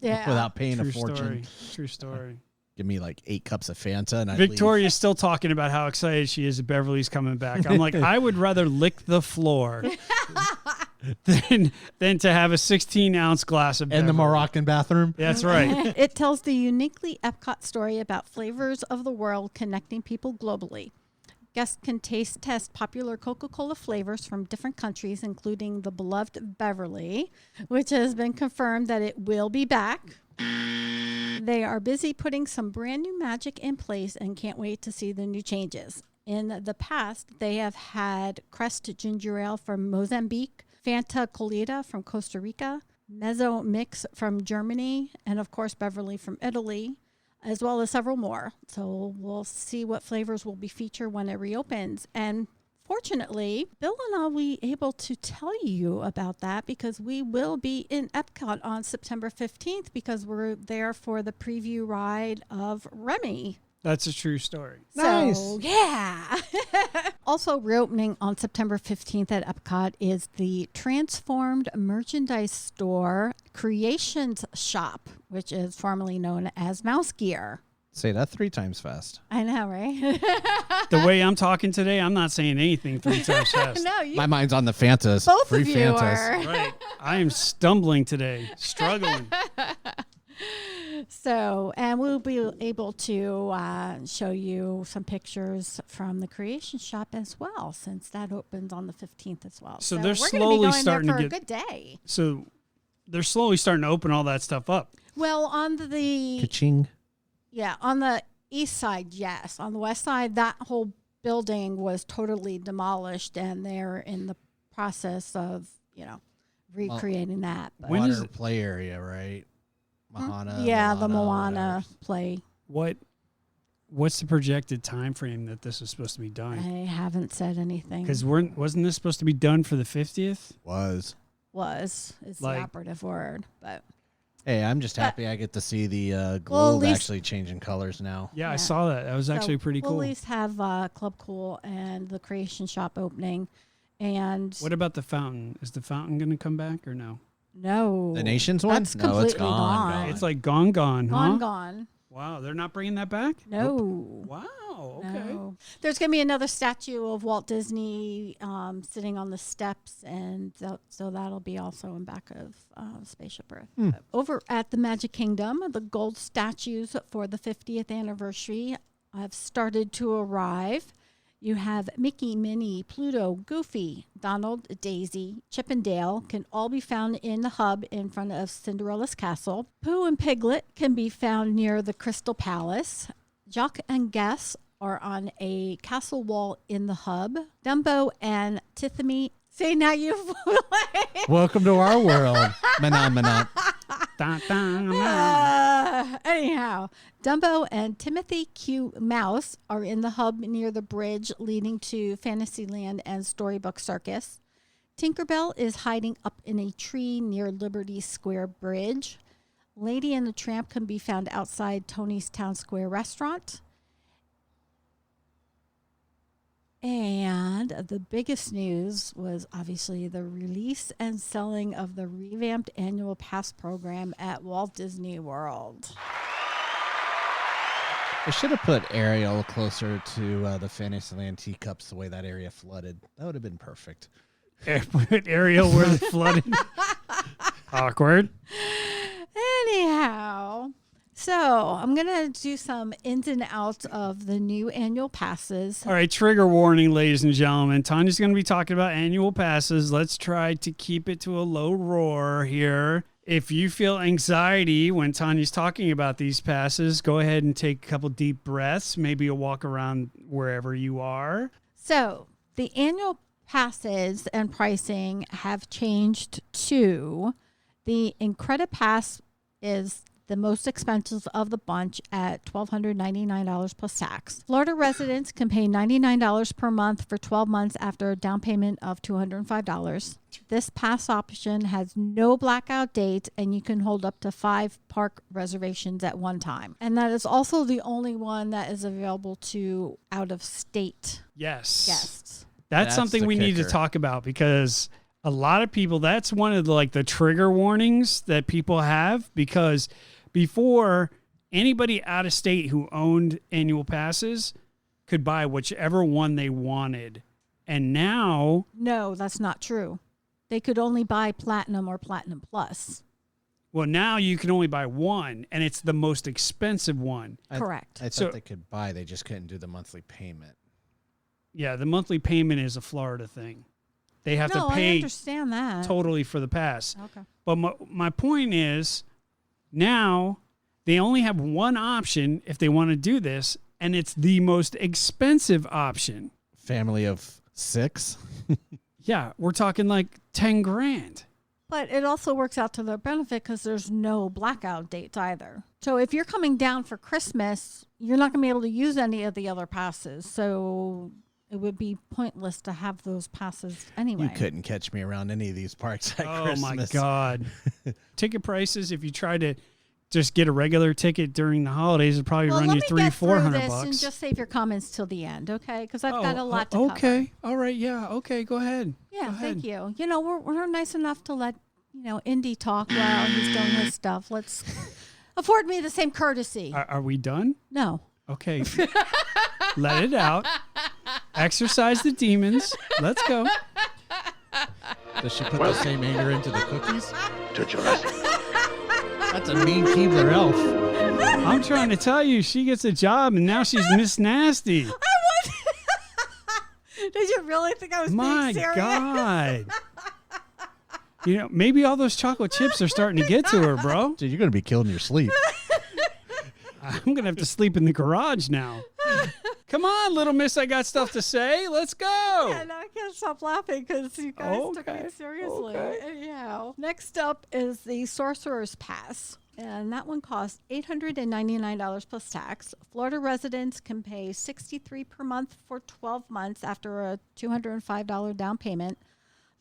S3: without paying a fortune.
S2: True story.
S3: Give me like 8 cups of Fanta and
S2: Victoria's still talking about how excited she is that Beverly's coming back. I'm like, I would rather lick the floor than to have a 16-ounce glass of Beverly.
S3: In the Moroccan bathroom.
S2: That's right.
S4: It tells the uniquely Epcot story about flavors of the world connecting people globally. Guests can test popular Coca-Cola flavors from different countries, including the beloved Beverly, which has been confirmed that it will be back. they are busy putting some brand new magic in place and can't wait to see the new changes. In the past, they have had Crest Ginger Ale from Mozambique, Fanta Colita from Costa Rica, Mezzo Mix from Germany, and of course Beverly from Italy, as well as several more. So we'll see what flavors will be featured when it reopens. And fortunately, Bill and I will be able to tell you about that because we will be in Epcot on September 15th because we're there for the preview ride of Remy.
S2: That's a true story.
S3: Nice.
S4: So, yeah. Also reopening on September 15th at Epcot is the transformed merchandise store Creations Shop, which is formerly known as Mouse Gear.
S3: Say that 3 times fast.
S4: I know, right?
S2: The way I'm talking today, I'm not saying anything 3 times fast.
S4: No, you
S3: My mind's on the Fantas.
S4: both
S3: Free
S4: of you
S3: Fantas.
S4: are.
S2: Right. I am stumbling today, struggling.
S4: So, and we'll be able to show you some pictures from the Creation Shop as well, since that opens on the 15th as well.
S2: So they're
S4: we're
S2: slowly
S4: gonna be going
S2: starting
S4: there
S2: to
S4: for
S2: get-
S4: a good day.
S2: So they're slowly starting to open all that stuff up.
S4: Well, on the
S3: Ka-ching.
S4: on the east side, yes. On the west side, that whole building was totally demolished, and they're in the process of recreating that. But
S2: When is
S3: Water
S2: it?
S3: play area, right? Mahana.
S4: yeah, the
S3: Moana,
S4: Moana play.
S2: What's the projected time frame that this is supposed to be done?
S4: I haven't said anything.
S2: Because wasn't this supposed to be done for the 50th?
S3: Was.
S4: Is
S2: Like-
S4: the operative word, but
S3: Hey, I'm just happy I get to see the
S4: Well, at
S3: globe
S4: least-
S3: actually changing colors now.
S2: Yeah, I
S4: Yeah.
S2: saw that. That was actually pretty
S4: we'll
S2: cool.
S4: at least have Club Cool and the Creation Shop opening, and
S2: What about the fountain? Is the fountain going to come back or no?
S4: no,
S3: The Nations one?
S4: That's
S3: No, it's
S4: completely
S3: gone.
S4: gone.
S2: It's like gone, huh?
S4: gone.
S2: Wow, they're not bringing that back?
S4: No.
S2: Wow, okay.
S4: No. There's going to be another statue of Walt Disney sitting on the steps, and so that'll be also in back of Spaceship Earth. Over at the Magic Kingdom, the gold statues for the 50th anniversary have started to arrive. You have Mickey, Minnie, Pluto, Goofy, Donald, Daisy, Chip and Dale can all be found in the hub in front of Cinderella's castle. Pooh and Piglet can be found near the Crystal Palace. Jock and Gus are on a castle wall in the hub. Dumbo and Tithamy. See, now you've...
S3: Welcome to our world. Mana.
S2: Dun, dun.
S4: Anyhow, Dumbo and Timothy Q. Mouse are in the hub near the bridge leading to Fantasyland and Storybook Circus. Tinkerbell is hiding up in a tree near Liberty Square Bridge. Lady and the Tramp can be found outside Tony's Town Square restaurant. And the biggest news was obviously the release and selling of the revamped annual pass program at Walt Disney World.
S3: I should have put Ariel closer to the Fantasyland teacups the way that area flooded. That would have been perfect.
S2: Ariel where they flooded. Awkward.
S4: Anyhow, so I'm going to do some ins and outs of the new annual passes.
S2: All right, trigger warning, ladies and gentlemen. Tanya's going to be talking about annual passes. Let's try to keep it to a low roar here. If you feel anxiety when Tanya's talking about these passes, go ahead and take a couple deep breaths. Maybe a walk around wherever you are.
S4: So the annual passes and pricing have changed to the Incredipass is the most expensive of the bunch at $1,299 plus tax. Florida residents can pay $99 per month for 12 months after a down payment of $205. This pass option has no blackout date, and you can hold up to 5 park reservations at one time. And that is also the only one that is available to out-of-state
S2: Yes.
S4: guests.
S2: That's something
S3: the
S2: we need to
S3: kicker.
S2: talk about because a lot of people, that's one of the trigger warnings that people have, because before, anybody out of state who owned annual passes could buy whichever one they wanted. And now,
S4: No, that's not true. They could only buy Platinum or Platinum Plus.
S2: well, now you can only buy one, and it's the most expensive one.
S4: Correct.
S3: I thought
S2: So-
S3: they could buy. They just couldn't do the monthly payment.
S2: Yeah, the monthly payment is a Florida thing. They have
S4: No,
S2: to
S4: I
S2: pay
S4: understand that.
S2: totally for the pass.
S4: Okay.
S2: But my point is, now They only have one option if they want to do this, and it's the most expensive option.
S3: Family of 6.
S2: Yeah, we're talking like 10 grand.
S4: But it also works out to their benefit because there's no blackout dates either. So if you're coming down for Christmas, you're not going to be able to use any of the other passes. So it would be pointless to have those passes anyway.
S3: You couldn't catch me around any of these parks at
S2: Oh
S3: Christmas.
S2: my God. Ticket prices, if you try to just get a regular ticket during the holidays, it'd probably run you $300-$400.
S4: And just save your comments till the end, okay? Because I've got a lot to cover.
S2: Okay. All right. Yeah. Okay. Go ahead.
S4: Yeah,
S2: Go ahead.
S4: thank you. You know, we're nice enough to let, Indy talk while he's doing his stuff. Let's afford me the same courtesy.
S2: Are we done?
S4: No.
S2: Okay. Let it out. Exercise the demons. Let's go.
S3: Does she put the same anger into the cookies?
S5: To Jurassic.
S3: That's a mean Keebler elf.
S2: I'm trying to tell you, she gets a job and now she's Miss Nasty.
S4: Did you really think I was
S2: My
S4: being serious?
S2: God. Maybe all those chocolate chips are starting to get to her, bro.
S3: Dude, you're going to be killed in your sleep.
S2: I'm going to have to sleep in the garage now. Come on, little miss, I got stuff to say. Let's go.
S4: Yeah, no, I can't stop laughing because you guys took
S2: Okay,
S4: me seriously.
S2: okay.
S4: Anyhow, next up is the Sorcerer's Pass. And that one costs $899 plus tax. Florida residents can pay $63 per month for 12 months after a $205 down payment.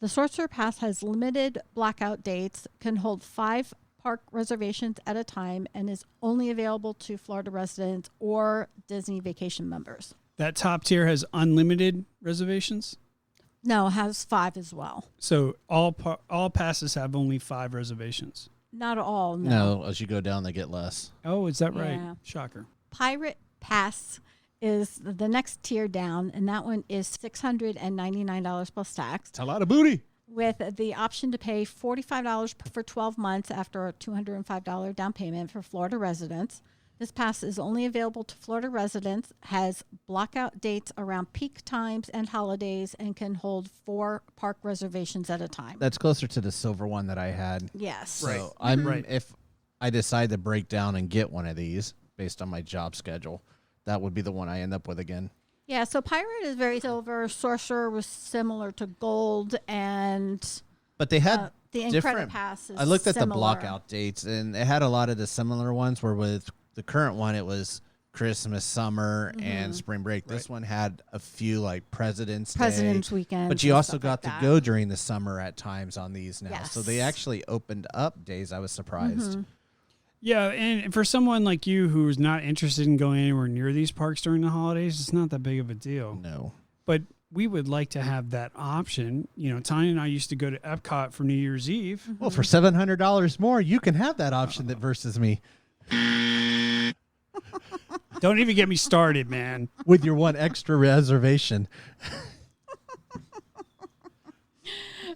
S4: The Sorcerer Pass has limited blackout dates, can hold 5 park reservations at a time, and is only available to Florida residents or Disney vacation members.
S2: That top tier has unlimited reservations?
S4: No, it has 5 as well.
S2: So all passes have only 5 reservations.
S4: Not all, no.
S3: No, as you go down, they get less.
S2: Oh, is that right?
S4: Yeah.
S2: Shocker.
S4: Pirate Pass is the next tier down, and that one is $699 plus tax,
S3: It's a lot of booty.
S4: with the option to pay $45 for 12 months after a $205 down payment for Florida residents. This pass is only available to Florida residents, has blackout dates around peak times and holidays, and can hold 4 park reservations at a time.
S3: That's closer to the silver one that I had.
S4: Yes.
S3: So if I decide to break down and get one of these based on my job schedule, that would be the one I end up with again.
S4: Yeah, so Pirate is very silver. Sorcerer was similar to Gold, and
S3: But they had
S4: the Incredit
S3: different.
S4: Pass is
S3: I looked at the
S4: similar.
S3: blockout dates, and it had a lot of the similar ones. Where with the current one, it was Christmas, summer, and spring break. This one had a few like President's Day,
S4: Weekend.
S3: but you
S4: and
S3: also
S4: stuff
S3: got
S4: like
S3: to
S4: that.
S3: go during the summer at times on these now. So they
S4: Yes.
S3: actually opened up days. I was surprised.
S2: Yeah, and for someone like you who's not interested in going anywhere near these parks during the holidays, it's not that big of a deal.
S3: No.
S2: But we would like to have that option. Tanya and I used to go to Epcot for New Year's Eve.
S3: Well, for $700 more, you can have that option that versus me
S2: Don't even get me started, man.
S3: with your one extra reservation.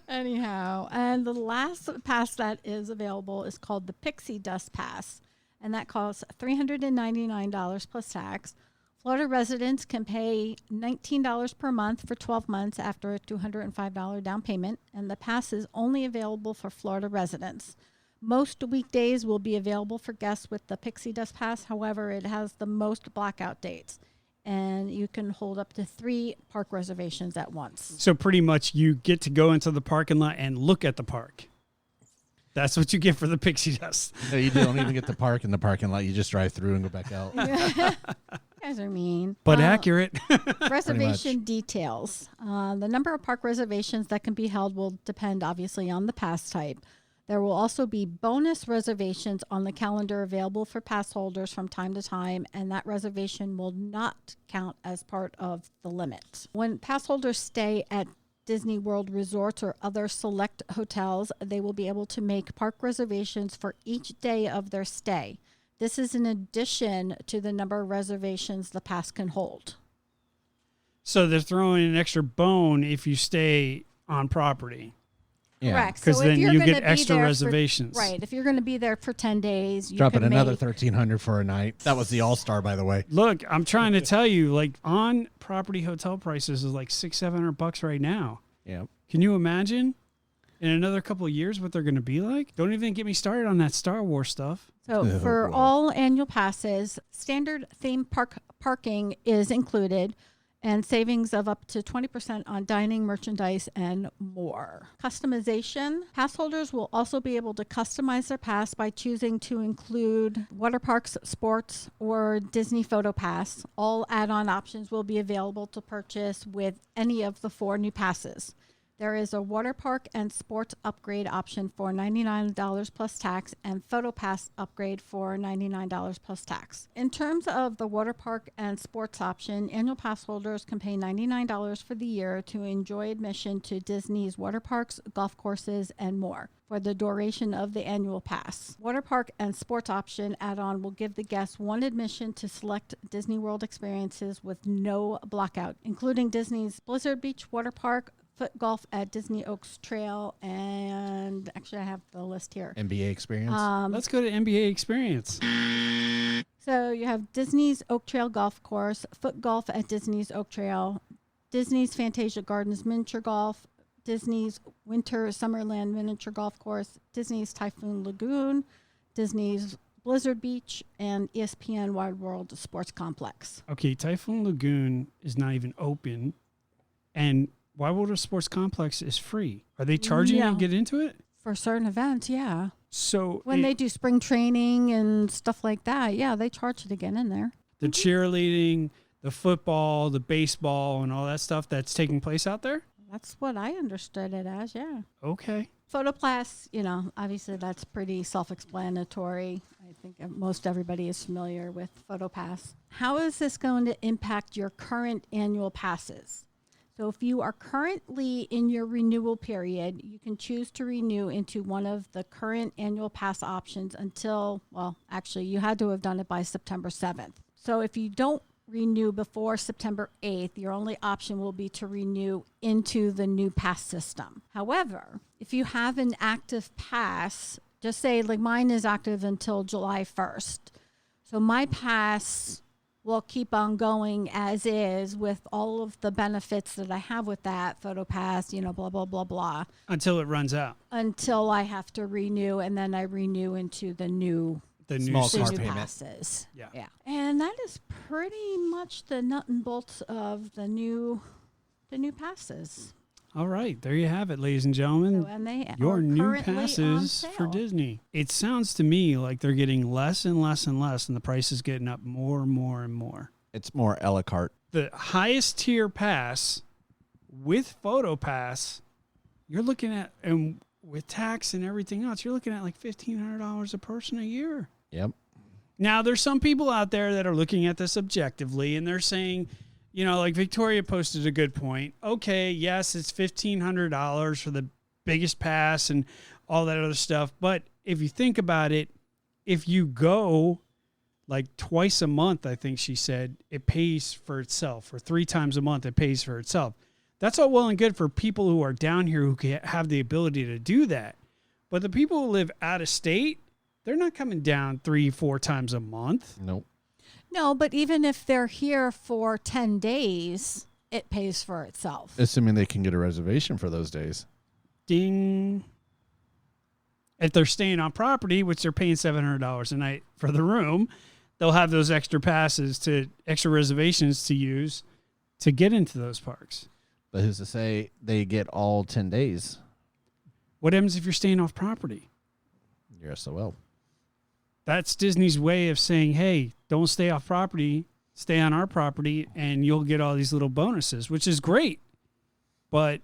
S4: Anyhow, and the last pass that is available is called the Pixie Dust Pass, and that costs $399 plus tax. Florida residents can pay $19 per month for 12 months after a $205 down payment, and the pass is only available for Florida residents. Most weekdays will be available for guests with the Pixie Dust Pass. However, it has the most blackout dates, and you can hold up to 3 park reservations at once.
S2: So pretty much you get to go into the parking lot and look at the park. That's what you get for the pixie dust.
S3: No, you don't even get to park in the parking lot. You just drive through and go back out.
S4: You guys are mean.
S2: But accurate.
S4: Reservation details. The number of park reservations that can be held will depend, obviously, on the pass type. There will also be bonus reservations on the calendar available for pass holders from time to time, and that reservation will not count as part of the limit. When pass holders stay at Disney World resorts or other select hotels, they will be able to make park reservations for each day of their stay. This is in addition to the number of reservations the pass can hold.
S2: So they're throwing an extra bone if you stay on property.
S3: Yeah.
S4: Correct.
S2: Because
S4: So if
S2: then
S4: you're
S2: you
S4: gonna
S2: get
S4: be
S2: extra
S4: there
S2: reservations.
S4: Right. If you're going to be there for 10 days, you
S3: Dropping
S4: can
S3: another
S4: make,
S3: $1,300 for a night. That was the All-Star, by the way.
S2: Look, I'm trying to tell you, like on property hotel prices is like $600-$700 right now.
S3: Yeah.
S2: Can you imagine? in another couple of years what they're going to be like? Don't even get me started on that Star Wars stuff.
S4: So for all annual passes, standard theme park parking is included, and savings of up to 20% on dining, merchandise, and more. Customization. Pass holders will also be able to customize their pass by choosing to include water parks, sports, or Disney Photo Pass. All add-on options will be available to purchase with any of the 4 new passes. There is a water park and sports upgrade option for $99 plus tax and photo pass upgrade for $99 plus tax. In terms of the water park and sports option, annual pass holders can pay $99 for the year to enjoy admission to Disney's water parks, golf courses, and more for the duration of the annual pass. Water park and sports option add-on will give the guests 1 admission to select Disney World experiences with no blackout, including Disney's Blizzard Beach Water Park, foot golf at Disney Oaks Trail, and actually I have the list here.
S3: NBA Experience.
S2: Let's go to NBA Experience.
S4: So you have Disney's Oak Trail Golf Course, foot golf at Disney's Oak Trail, Disney's Fantasia Gardens Miniature Golf, Disney's Winter Summerland Miniature Golf Course, Disney's Typhoon Lagoon, Disney's Blizzard Beach, and ESPN Wide World Sports Complex.
S2: Okay, Typhoon Lagoon is not even open, and Wide World Sports Complex is free. Are they charging you to get into it?
S4: For certain events, yeah.
S2: So
S4: when they do spring training and stuff like that, yeah, they charge you to get in there.
S2: The cheerleading, the football, the baseball, and all that stuff that's taking place out there?
S4: That's what I understood it as, yeah.
S2: Okay.
S4: PhotoPass, obviously that's pretty self-explanatory. I think most everybody is familiar with PhotoPass. How is this going to impact your current annual passes? So if you are currently in your renewal period, you can choose to renew into one of the current annual pass options until, well, actually, you had to have done it by September 7th. So if you don't renew before September 8th, your only option will be to renew into the new pass system. However, if you have an active pass, just say like mine is active until July 1st. So my pass will keep on going as is with all of the benefits that I have with that photo pass, blah, blah, blah, blah.
S2: Until it runs out.
S4: Until I have to renew, and then I renew into the new
S3: small car payment
S4: passes.
S2: Yeah.
S4: And that is pretty much the nut and bolts of the new passes.
S2: All right, there you have it, ladies and gentlemen.
S4: So, and they
S2: your
S4: are
S2: new
S4: currently on
S2: passes
S4: sale
S2: for Disney. It sounds to me like they're getting less and less and less, and the price is getting up more and more and more.
S3: It's more a la carte.
S2: The highest tier pass with Photo Pass, you're looking at, and with tax and everything else, you're looking at like $1,500 a person a year.
S3: Yep.
S2: Now, there's some people out there that are looking at this objectively, and they're saying, like Victoria posted a good point. Okay, yes, it's $1,500 for the biggest pass and all that other stuff. But if you think about it, if you go like twice a month, I think she said, it pays for itself. Or 3 times a month, it pays for itself. That's all well and good for people who are down here who can have the ability to do that. But the people who live out of state, they're not coming down 3-4 times a month.
S3: Nope.
S4: No, but even if they're here for 10 days, it pays for itself.
S3: Assuming they can get a reservation for those days.
S2: Ding. If they're staying on property, which they're paying $700 a night for the room, they'll have those extra reservations to use to get into those parks.
S3: But who's to say they get all 10 days?
S2: What happens if you're staying off property?
S3: You're SOL.
S2: That's Disney's way of saying, hey, don't stay off property, stay on our property, and you'll get all these little bonuses, which is great. But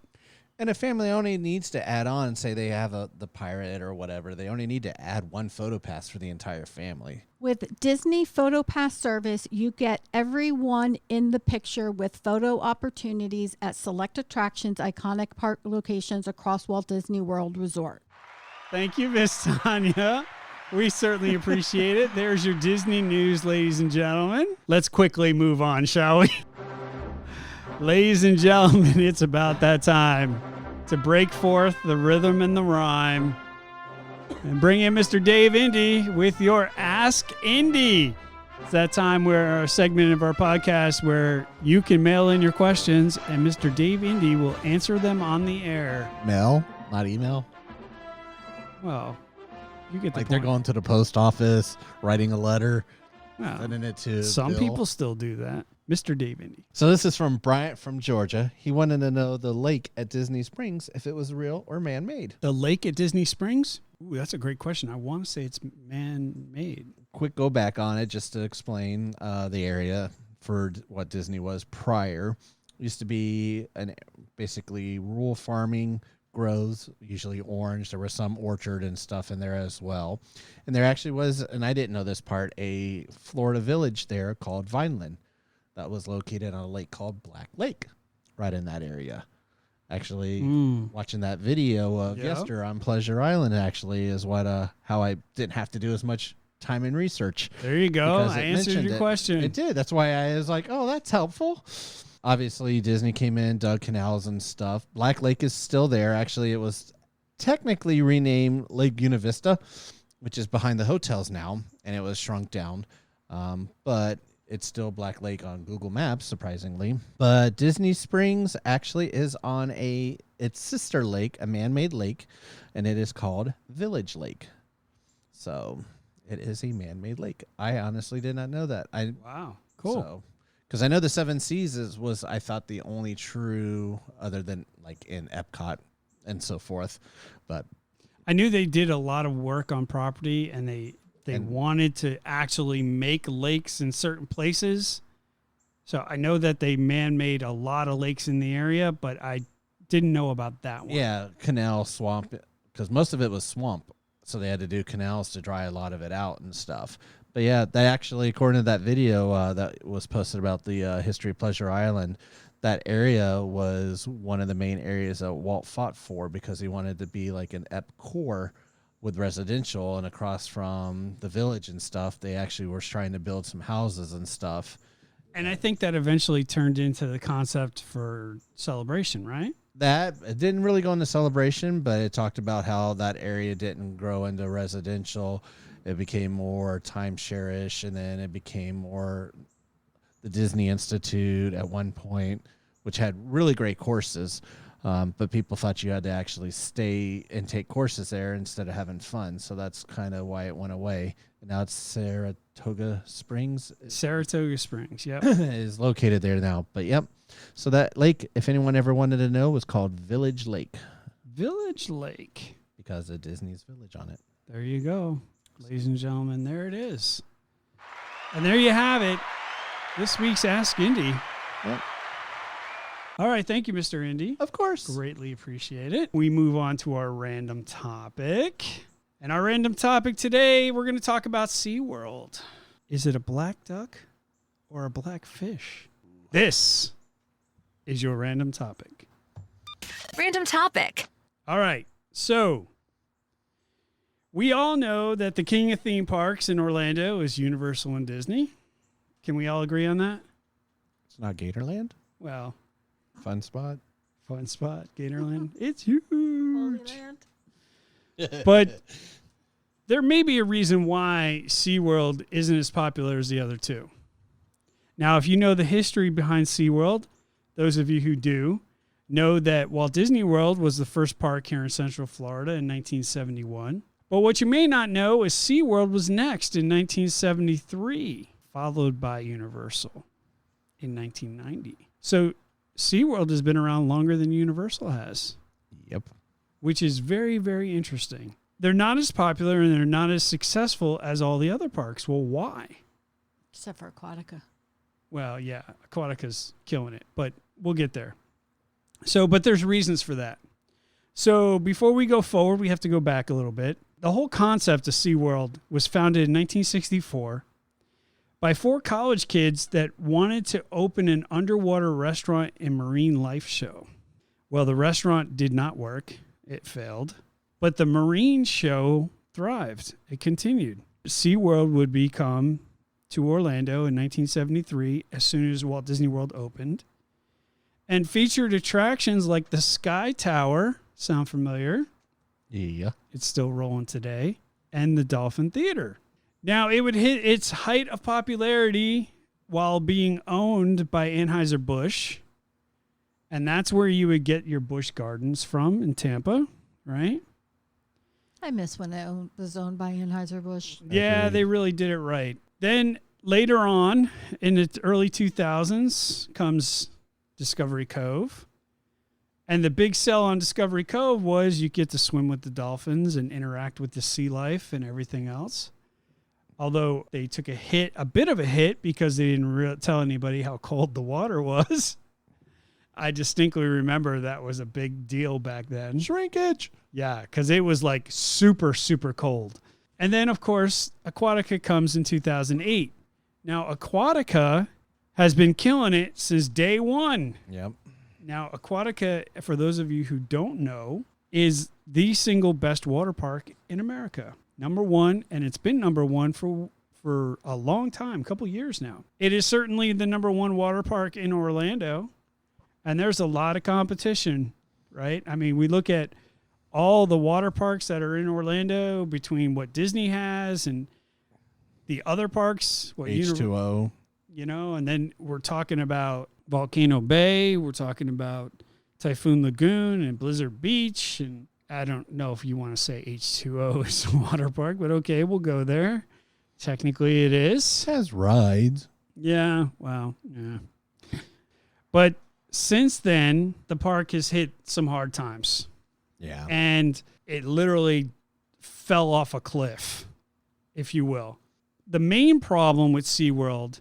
S3: and a family only needs to add on, say they have the pirate or whatever, they only need to add 1 photo pass for the entire family.
S4: With Disney Photo Pass service, you get everyone in the picture with photo opportunities at select attractions, iconic park locations across Walt Disney World Resort.
S2: Thank you, Miss Tanya. We certainly appreciate it. There's your Disney news, ladies and gentlemen. Let's quickly move on, shall we? Ladies and gentlemen, it's about that time to break forth the rhythm and the rhyme and bring in Mr. Dave Indy with your Ask Indy. It's that time where a segment of our podcast where you can mail in your questions and Mr. Dave Indy will answer them on the air.
S3: Mel, not email.
S2: Well, you get the
S3: Like
S2: point.
S3: they're going to the post office, writing a letter,
S2: Well,
S3: sending it to
S2: some
S3: Bill.
S2: people still do that. Mr. Dave Indy.
S3: So this is from Bryant from Georgia. He wanted to know the lake at Disney Springs, if it was real or man-made.
S2: The lake at Disney Springs? Ooh, that's a great question. I want to say it's man-made.
S3: Quick go back on it just to explain the area for what Disney was prior. It used to be basically rural farming, grows, usually orange. There was some orchard and stuff in there as well. And there actually was, and I didn't know this part, a Florida village there called Vineland that was located on a lake called Black Lake, right in that area. Actually, watching that video of Yester on Pleasure Island actually is what how I didn't have to do as much time and research.
S2: There you go.
S3: Because
S2: I
S3: it
S2: answered
S3: mentioned
S2: your
S3: it.
S2: question.
S3: It did. That's why I was like, oh, that's helpful. Obviously, Disney came in, dug canals and stuff. Black Lake is still there. Actually, it was technically renamed Lake Univista, which is behind the hotels now, and it was shrunk down. But it's still Black Lake on Google Maps, surprisingly. But Disney Springs actually is on its sister lake, a man-made lake, and it is called Village Lake. So it is a man-made lake. I honestly did not know that.
S2: Wow, cool.
S3: Because I know the Seven Seas was, I thought, the only true, other than like in Epcot and so forth. But
S2: I knew they did a lot of work on property, and they wanted to actually make lakes in certain places. So I know that they man-made a lot of lakes in the area, but I didn't know about that one.
S3: yeah, canal, swamp, because most of it was swamp. So they had to do canals to dry a lot of it out and stuff. But yeah, they actually, according to that video that was posted about the history of Pleasure Island, that area was one of the main areas that Walt fought for because he wanted to be like an core with residential, and across from the village and stuff, they actually were trying to build some houses and stuff.
S2: And I think that eventually turned into the concept for Celebration, right?
S3: That it didn't really go into Celebration, but it talked about how that area didn't grow into residential. It became more timeshare-ish, and then it became more the Disney Institute at one point, which had really great courses. But people thought you had to actually stay and take courses there instead of having fun. So that's kind of why it went away. And now it's Saratoga Springs.
S2: Saratoga Springs, yep.
S3: is located there now. But yep. So that lake, if anyone ever wanted to know, was called Village Lake.
S2: Village Lake.
S3: Because of Disney's Village on it.
S2: There you go. Ladies and gentlemen, there it is. And there you have it. This week's Ask Indy.
S3: Yep.
S2: All right. Thank you, Mr. Indy.
S3: Of course.
S2: Greatly appreciate it. We move on to our random topic. And our random topic today, we're going to talk about SeaWorld. Is it a black duck or a black fish? This is your random topic.
S1: Random topic.
S2: All right. So we all know that the king of theme parks in Orlando is Universal and Disney. Can we all agree on that?
S3: It's not Gatorland?
S2: Well,
S3: Fun spot.
S2: fun spot, Gatorland. It's huge. But there may be a reason why SeaWorld isn't as popular as the other two. Now, if you know the history behind SeaWorld, those of you who do know that Walt Disney World was the first park here in Central Florida in 1971. But what you may not know is SeaWorld was next in 1973, followed by Universal in 1990. So SeaWorld has been around longer than Universal has.
S3: Yep.
S2: Which is very, very interesting. They're not as popular and they're not as successful as all the other parks. Well, why?
S4: Except for Aquatica.
S2: Well, yeah, Aquatica's killing it, but we'll get there. So, but there's reasons for that. So before we go forward, we have to go back a little bit. The whole concept of SeaWorld was founded in 1964 by 4 college kids that wanted to open an underwater restaurant and marine life show. Well, the restaurant did not work. It failed. But the marine show thrived. It continued. SeaWorld would become to Orlando in 1973 as soon as Walt Disney World opened and featured attractions like the Sky Tower. Sound familiar?
S3: Yeah.
S2: It's still rolling today. And the Dolphin Theater. Now, it would hit its height of popularity while being owned by Anheuser-Busch. And that's where you would get your Busch Gardens from in Tampa, right?
S4: I miss when it was owned by Anheuser-Busch.
S2: Yeah,
S3: Agreed.
S2: they really did it right. Then later on, in the early 2000s, comes Discovery Cove. And the big sell on Discovery Cove was you get to swim with the dolphins and interact with the sea life and everything else. Although they took a bit of a hit because they didn't tell anybody how cold the water was. I distinctly remember that was a big deal back then.
S3: Shrinkage.
S2: Yeah, because it was like super, super cold. And then, of course, Aquatica comes in 2008. Now, Aquatica has been killing it since day one.
S3: Yep.
S2: Now, Aquatica, for those of you who don't know, is the single best water park in America. Number one, and it's been number one for a long time, a couple years now. It is certainly the number one water park in Orlando, and there's a lot of competition, right? I mean, we look at all the water parks that are in Orlando between what Disney has and the other parks, what
S3: H2O.
S2: and then we're talking about Volcano Bay, we're talking about Typhoon Lagoon and Blizzard Beach, and I don't know if you want to say H2O is a water park, but okay, we'll go there. Technically it is.
S3: It has rides.
S2: Yeah, well, yeah. But since then, the park has hit some hard times.
S3: Yeah.
S2: And it literally fell off a cliff, if you will. The main problem with SeaWorld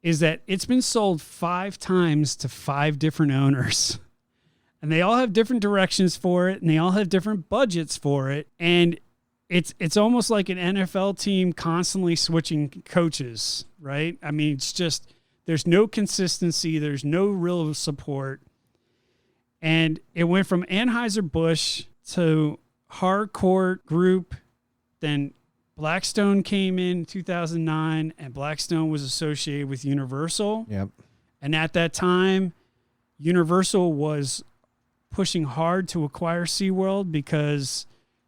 S2: is that it's been sold 5 times to 5 different owners. And they all have different directions for it, and they all have different budgets for it. And it's almost like an NFL team constantly switching coaches, right? I mean, it's just, there's no consistency. There's no real support. And it went from Anheuser-Busch to Harcourt Group. Then Blackstone came in 2009, and Blackstone was associated with Universal.
S3: Yep.
S2: And at that time, Universal was pushing hard to acquire SeaWorld because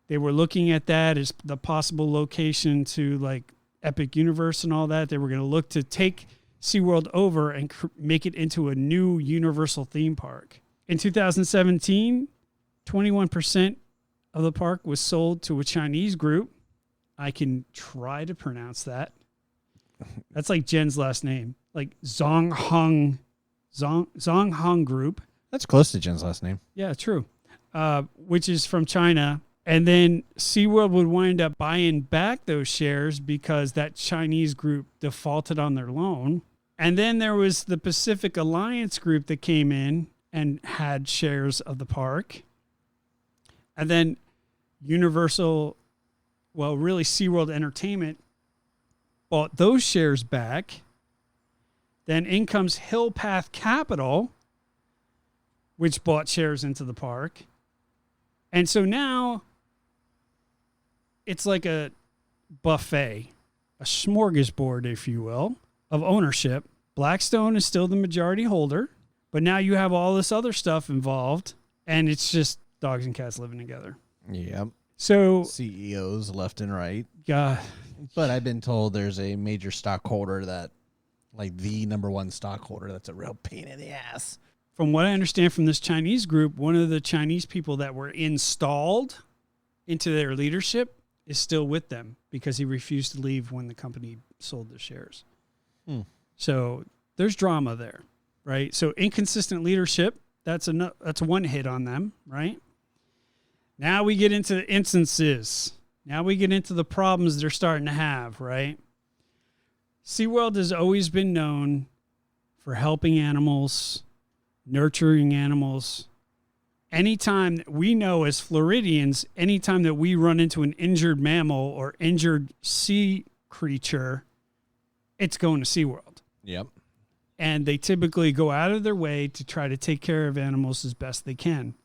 S2: they were looking at that as the possible location to like Epic Universe and all that. They were going to look to take SeaWorld over and make it into a new Universal theme park. In 2017, 21% of the park was sold to a Chinese group. I can try to pronounce that. That's like Jen's last name, like Zonghong Group.
S3: That's close to Jen's last name.
S2: Yeah, true. Which is from China. And then SeaWorld would wind up buying back those shares because that Chinese group defaulted on their loan. And then there was the Pacific Alliance group that came in and had shares of the park. And then Universal, well, really SeaWorld Entertainment bought those shares back. Then in comes Hill Path Capital, which bought shares into the park. And so now it's like a buffet, a smorgasbord, if you will, of ownership. Blackstone is still the majority holder, but now you have all this other stuff involved, and it's just dogs and cats living together.
S3: Yep.
S2: So
S3: CEOs left and right.
S2: God,
S3: But I've been told there's a major stockholder that, like the number one stockholder, that's a real pain in the ass.
S2: from what I understand from this Chinese group, one of the Chinese people that were installed into their leadership is still with them because he refused to leave when the company sold the shares. So there's drama there, right? So inconsistent leadership, that's one hit on them, right? Now we get into the instances. Now we get into the problems they're starting to have, right? SeaWorld has always been known for helping animals, nurturing animals. Anytime that we know as Floridians, anytime that we run into an injured mammal or injured sea creature, it's going to SeaWorld.
S3: Yep.
S2: And they typically go out of their way to try to take care of animals as best they can.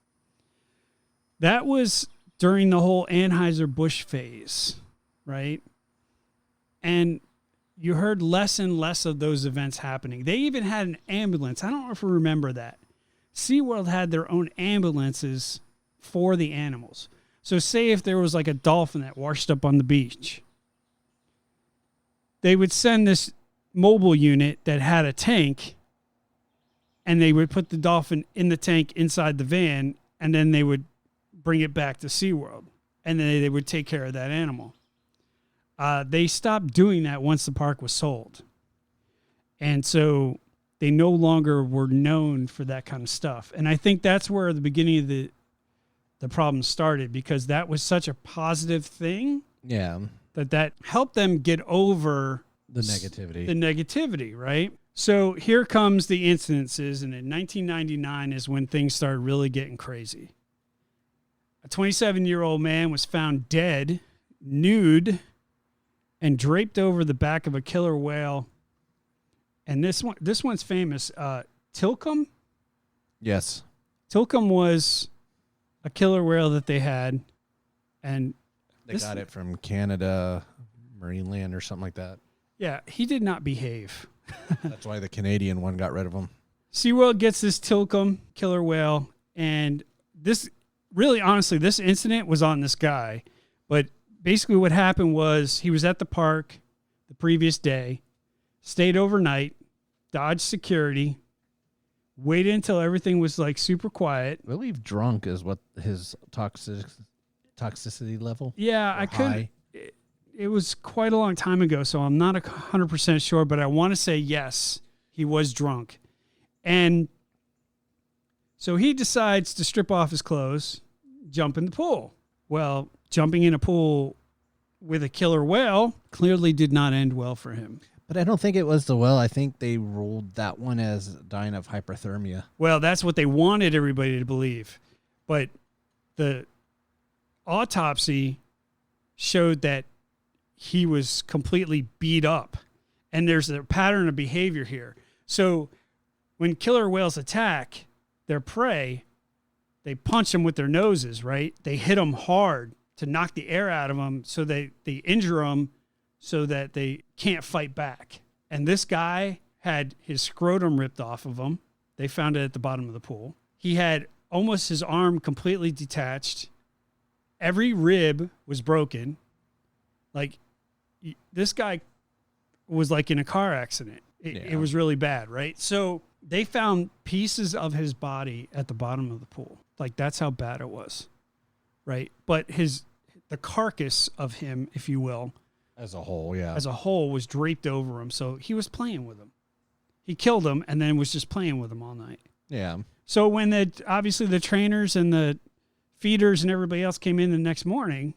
S2: That was during the whole Anheuser-Busch phase, right? And you heard less and less of those events happening. They even had an ambulance. I don't know if you remember that. SeaWorld had their own ambulances for the animals. So say if there was like a dolphin that washed up on the beach, they would send this mobile unit that had a tank, and they would put the dolphin in the tank inside the van, and then they would bring it back to SeaWorld. And then they would take care of that animal. They stopped doing that once the park was sold. And so they no longer were known for that kind of stuff. And I think that's where the beginning of the problem started, because that was such a positive thing.
S3: Yeah.
S2: That helped them get over
S3: The negativity.
S2: The negativity, right? So here comes the incidences, and in 1999 is when things started really getting crazy. A 27-year-old man was found dead, nude, and draped over the back of a killer whale. And this one's famous. Tilcum?
S3: Yes.
S2: Tilcum was a killer whale that they had, and
S3: They got it from Canada, Marineland, or something like that.
S2: Yeah, he did not behave.
S3: That's why the Canadian one got rid of him.
S2: SeaWorld gets this Tilcum killer whale, and this, really honestly, this incident was on this guy. But basically what happened was he was at the park the previous day, stayed overnight, dodged security, waited until everything was like super quiet.
S3: I believe drunk is what his toxicity level.
S2: Yeah, I couldn't. It was quite a long time ago, so I'm not 100% sure, but I want to say yes, he was drunk. And so he decides to strip off his clothes, jump in the pool. Well, jumping in a pool with a killer whale clearly did not end well for him.
S3: But I don't think it was the well. I think they ruled that one as dying of hypothermia.
S2: Well, that's what they wanted everybody to believe. But the autopsy showed that he was completely beat up. And there's a pattern of behavior here. So when killer whales attack their prey, they punch them with their noses, right? They hit them hard to knock the air out of them, so they injure them so that they can't fight back. And this guy had his scrotum ripped off of him. They found it at the bottom of the pool. He had almost his arm completely detached. Every rib was broken. Like, this guy was like in a car accident. It was really bad, right? So they found pieces of his body at the bottom of the pool. Like, that's how bad it was, right? But the carcass of him, if you will,
S3: as a whole,
S2: was draped over him. So he was playing with him. He killed him and then was just playing with him all night.
S3: Yeah.
S2: So when obviously the trainers and the feeders and everybody else came in the next morning,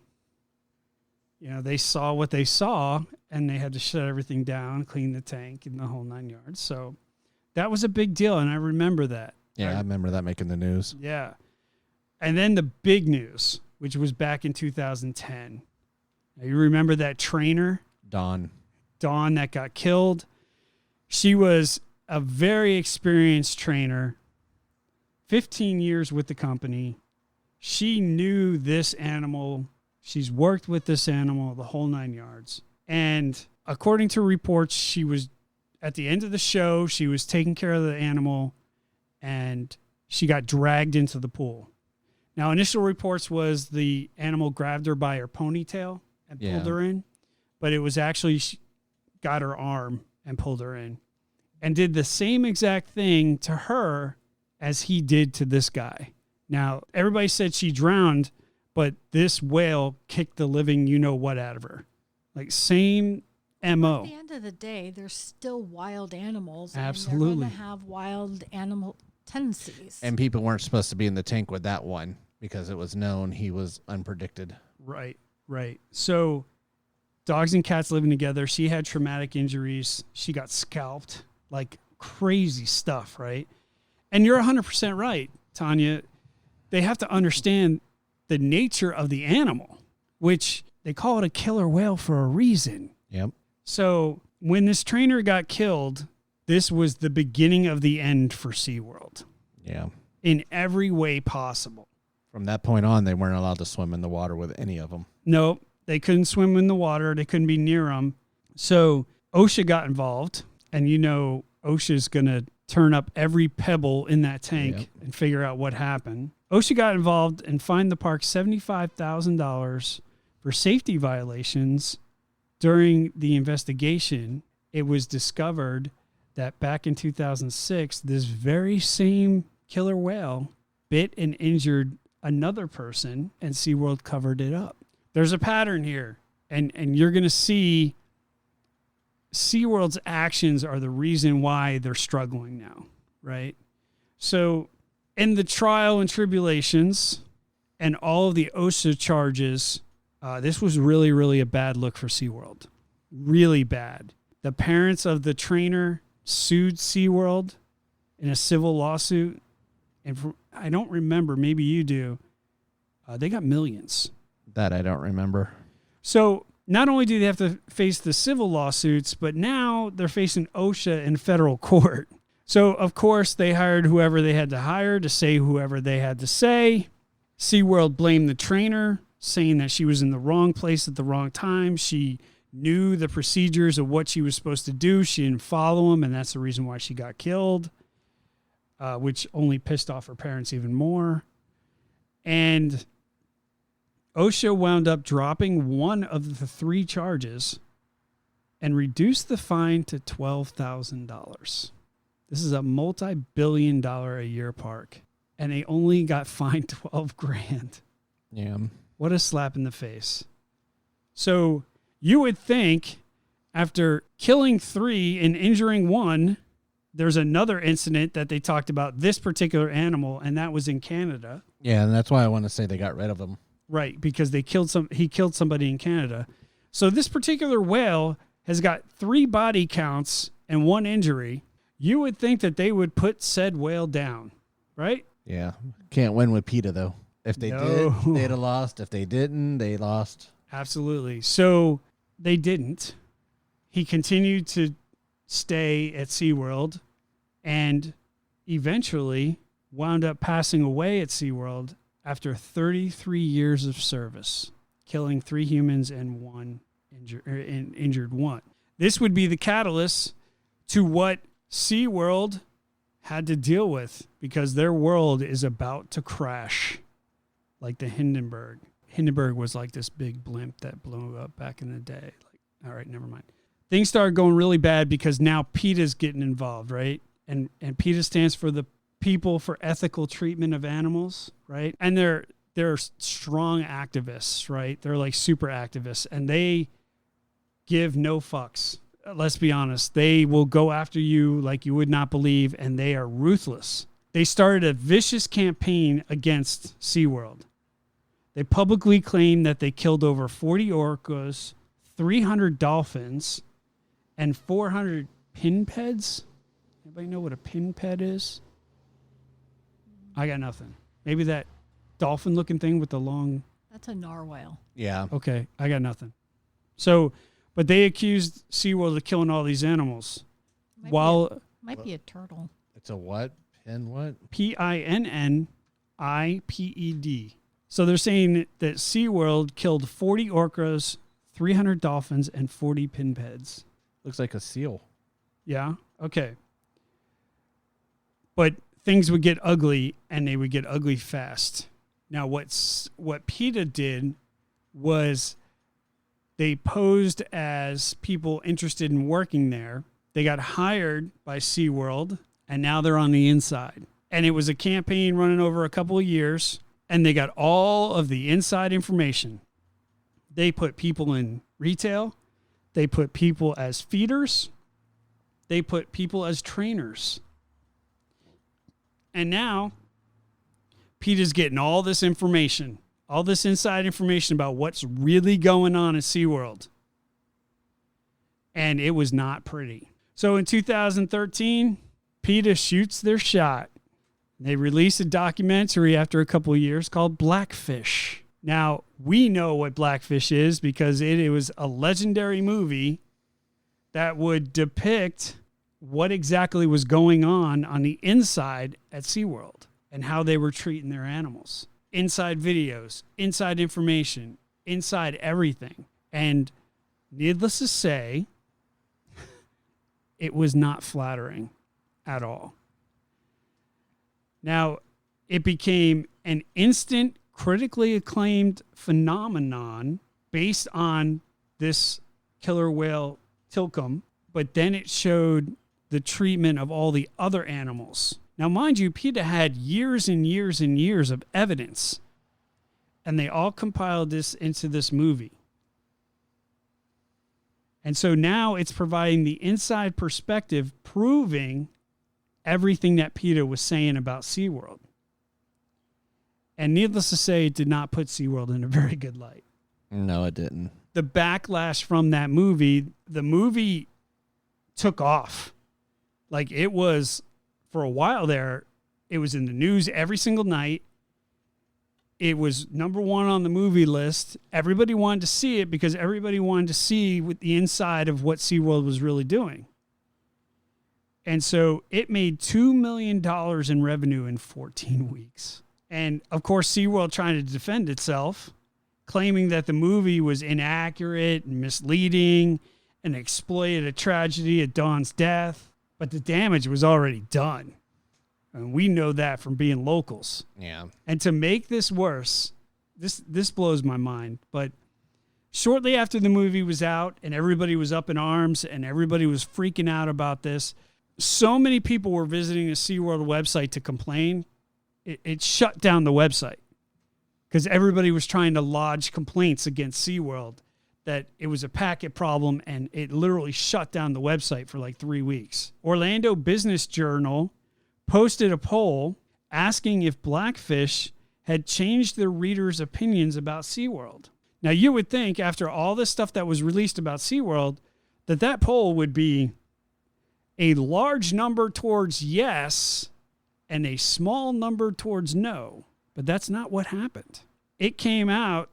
S2: they saw what they saw, and they had to shut everything down, clean the tank, and the whole 9 yards. So that was a big deal, and I remember that.
S3: Yeah, I remember that making the news.
S2: Yeah. And then the big news, which was back in 2010. Now, you remember that trainer?
S3: Dawn,
S2: that got killed. She was a very experienced trainer, 15 years with the company. She knew this animal. She's worked with this animal the whole 9 yards. And according to reports, she was at the end of the show, she was taking care of the animal, and she got dragged into the pool. Now, initial reports was the animal grabbed her by her ponytail and pulled her in, but it was actually she got her arm and pulled her in and did the same exact thing to her as he did to this guy. Now, everybody said she drowned, but this whale kicked the living you-know-what out of her. Like, same MO.
S4: At the end of the day, they're still wild animals.
S2: Absolutely.
S4: And they're going to have wild animal tendencies.
S3: and people weren't supposed to be in the tank with that one because it was known he was unpredicted.
S2: Right. So dogs and cats living together. She had traumatic injuries. She got scalped. Like, crazy stuff, right? And you're 100% right, Tanya. They have to understand the nature of the animal, which they call it a killer whale for a reason.
S3: Yep.
S2: So when this trainer got killed, this was the beginning of the end for SeaWorld.
S3: Yeah.
S2: In every way possible.
S3: From that point on, they weren't allowed to swim in the water with any of them.
S2: No, they couldn't swim in the water. They couldn't be near them. So OSHA got involved, and OSHA's going to turn up every pebble in that tank and figure out what happened. OSHA got involved and fined the park $75,000 for safety violations. During the investigation, it was discovered that back in 2006, this very same killer whale bit and injured another person, and SeaWorld covered it up. There's a pattern here, and you're going to see SeaWorld's actions are the reason why they're struggling now, right? So in the trial and tribulations and all of the OSHA charges, this was really, really a bad look for SeaWorld. Really bad. The parents of the trainer sued SeaWorld in a civil lawsuit. And I don't remember, maybe you do. They got millions.
S3: That I don't remember.
S2: So not only do they have to face the civil lawsuits, but now they're facing OSHA in federal court. So, of course, they hired whoever they had to hire to say whoever they had to say. SeaWorld blamed the trainer, saying that she was in the wrong place at the wrong time. She knew the procedures of what she was supposed to do. She didn't follow them, and that's the reason why she got killed, which only pissed off her parents even more. And OSHA wound up dropping one of the three charges and reduced the fine to $12,000. This is a multi-billion-dollar a year park, and they only got fined $12,000.
S3: Yeah.
S2: What a slap in the face. So you would think after killing 3 and injuring 1, there's another incident that they talked about this particular animal, and that was in Canada.
S3: Yeah, and that's why I want to say they got rid of him.
S2: Right, because he killed somebody in Canada. So this particular whale has got 3 body counts and 1 injury. You would think that they would put said whale down, right?
S3: Yeah. Can't win with PETA, though. If they did, they'd have lost. If they didn't, they lost.
S2: Absolutely. So they didn't. He continued to stay at SeaWorld and eventually wound up passing away at SeaWorld after 33 years of service, killing 3 humans and injured 1. This would be the catalyst to what SeaWorld had to deal with, because their world is about to crash like the Hindenburg. Hindenburg was like this big blimp that blew up back in the day. All right, never mind. Things started going really bad because now PETA's getting involved, right? And PETA stands for the People for Ethical Treatment of Animals, right? And they're strong activists, right? They're like super activists, and they give no fucks. Let's be honest. They will go after you like you would not believe, and they are ruthless. They started a vicious campaign against SeaWorld. They publicly claimed that they killed over 40 orcas, 300 dolphins, and 400 pinpeds. Anybody know what a pinped is? I got nothing. Maybe that dolphin-looking thing with the long...
S4: That's a narwhal.
S3: Yeah.
S2: Okay, I got nothing. So, but they accused SeaWorld of killing all these animals.
S4: Might be a turtle.
S3: It's a what? Pin what?
S2: PINNIPED. So they're saying that SeaWorld killed 40 orcas, 300 dolphins, and 40 pinpeds.
S3: Looks like a seal.
S2: Yeah? Okay. But things would get ugly, and they would get ugly fast. Now, what PETA did was they posed as people interested in working there. They got hired by SeaWorld, and now they're on the inside. And it was a campaign running over a couple of years, and they got all of the inside information. They put people in retail. They put people as feeders. They put people as trainers. And now, PETA's getting all this information, all this inside information about what's really going on at SeaWorld. And it was not pretty. So in 2013, PETA shoots their shot. They released a documentary after a couple of years called Blackfish. Now, we know what Blackfish is because it was a legendary movie that would depict what exactly was going on the inside at SeaWorld and how they were treating their animals. Inside videos, inside information, inside everything. And needless to say, it was not flattering at all. Now, it became an instant, critically acclaimed phenomenon based on this killer whale, Tilcum, but then it showed the treatment of all the other animals. Now, mind you, PETA had years and years and years of evidence and they all compiled this into this movie. And so now it's providing the inside perspective, proving everything that PETA was saying about SeaWorld. And needless to say, it did not put SeaWorld in a very good light.
S3: No, it didn't.
S2: The backlash from that movie, the movie took off. Like, it was, for a while there, it was in the news every single night. It was number one on the movie list. Everybody wanted to see it because everybody wanted to see what the inside of what SeaWorld was really doing. And so it made $2 million in revenue in 14 weeks. And, of course, SeaWorld trying to defend itself, claiming that the movie was inaccurate and misleading and exploited a tragedy of Dawn's death. But the damage was already done. And we know that from being locals.
S3: Yeah.
S2: And to make this worse, this blows my mind. But shortly after the movie was out and everybody was up in arms and everybody was freaking out about this, so many people were visiting the SeaWorld website to complain. It shut down the website because everybody was trying to lodge complaints against SeaWorld that it was a packet problem, and it literally shut down the website for like 3 weeks. Orlando Business Journal posted a poll asking if Blackfish had changed their readers' opinions about SeaWorld. Now, you would think after all this stuff that was released about SeaWorld that poll would be a large number towards yes and a small number towards no. But that's not what happened. It came out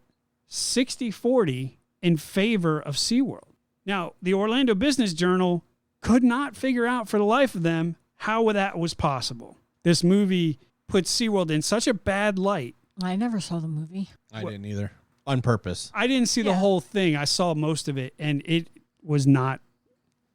S2: 60-40 in favor of SeaWorld. Now, the Orlando Business Journal could not figure out for the life of them how that was possible. This movie put SeaWorld in such a bad light.
S4: I never saw the movie.
S3: I didn't either. On purpose.
S2: I didn't see the whole thing. I saw most of it, and it was not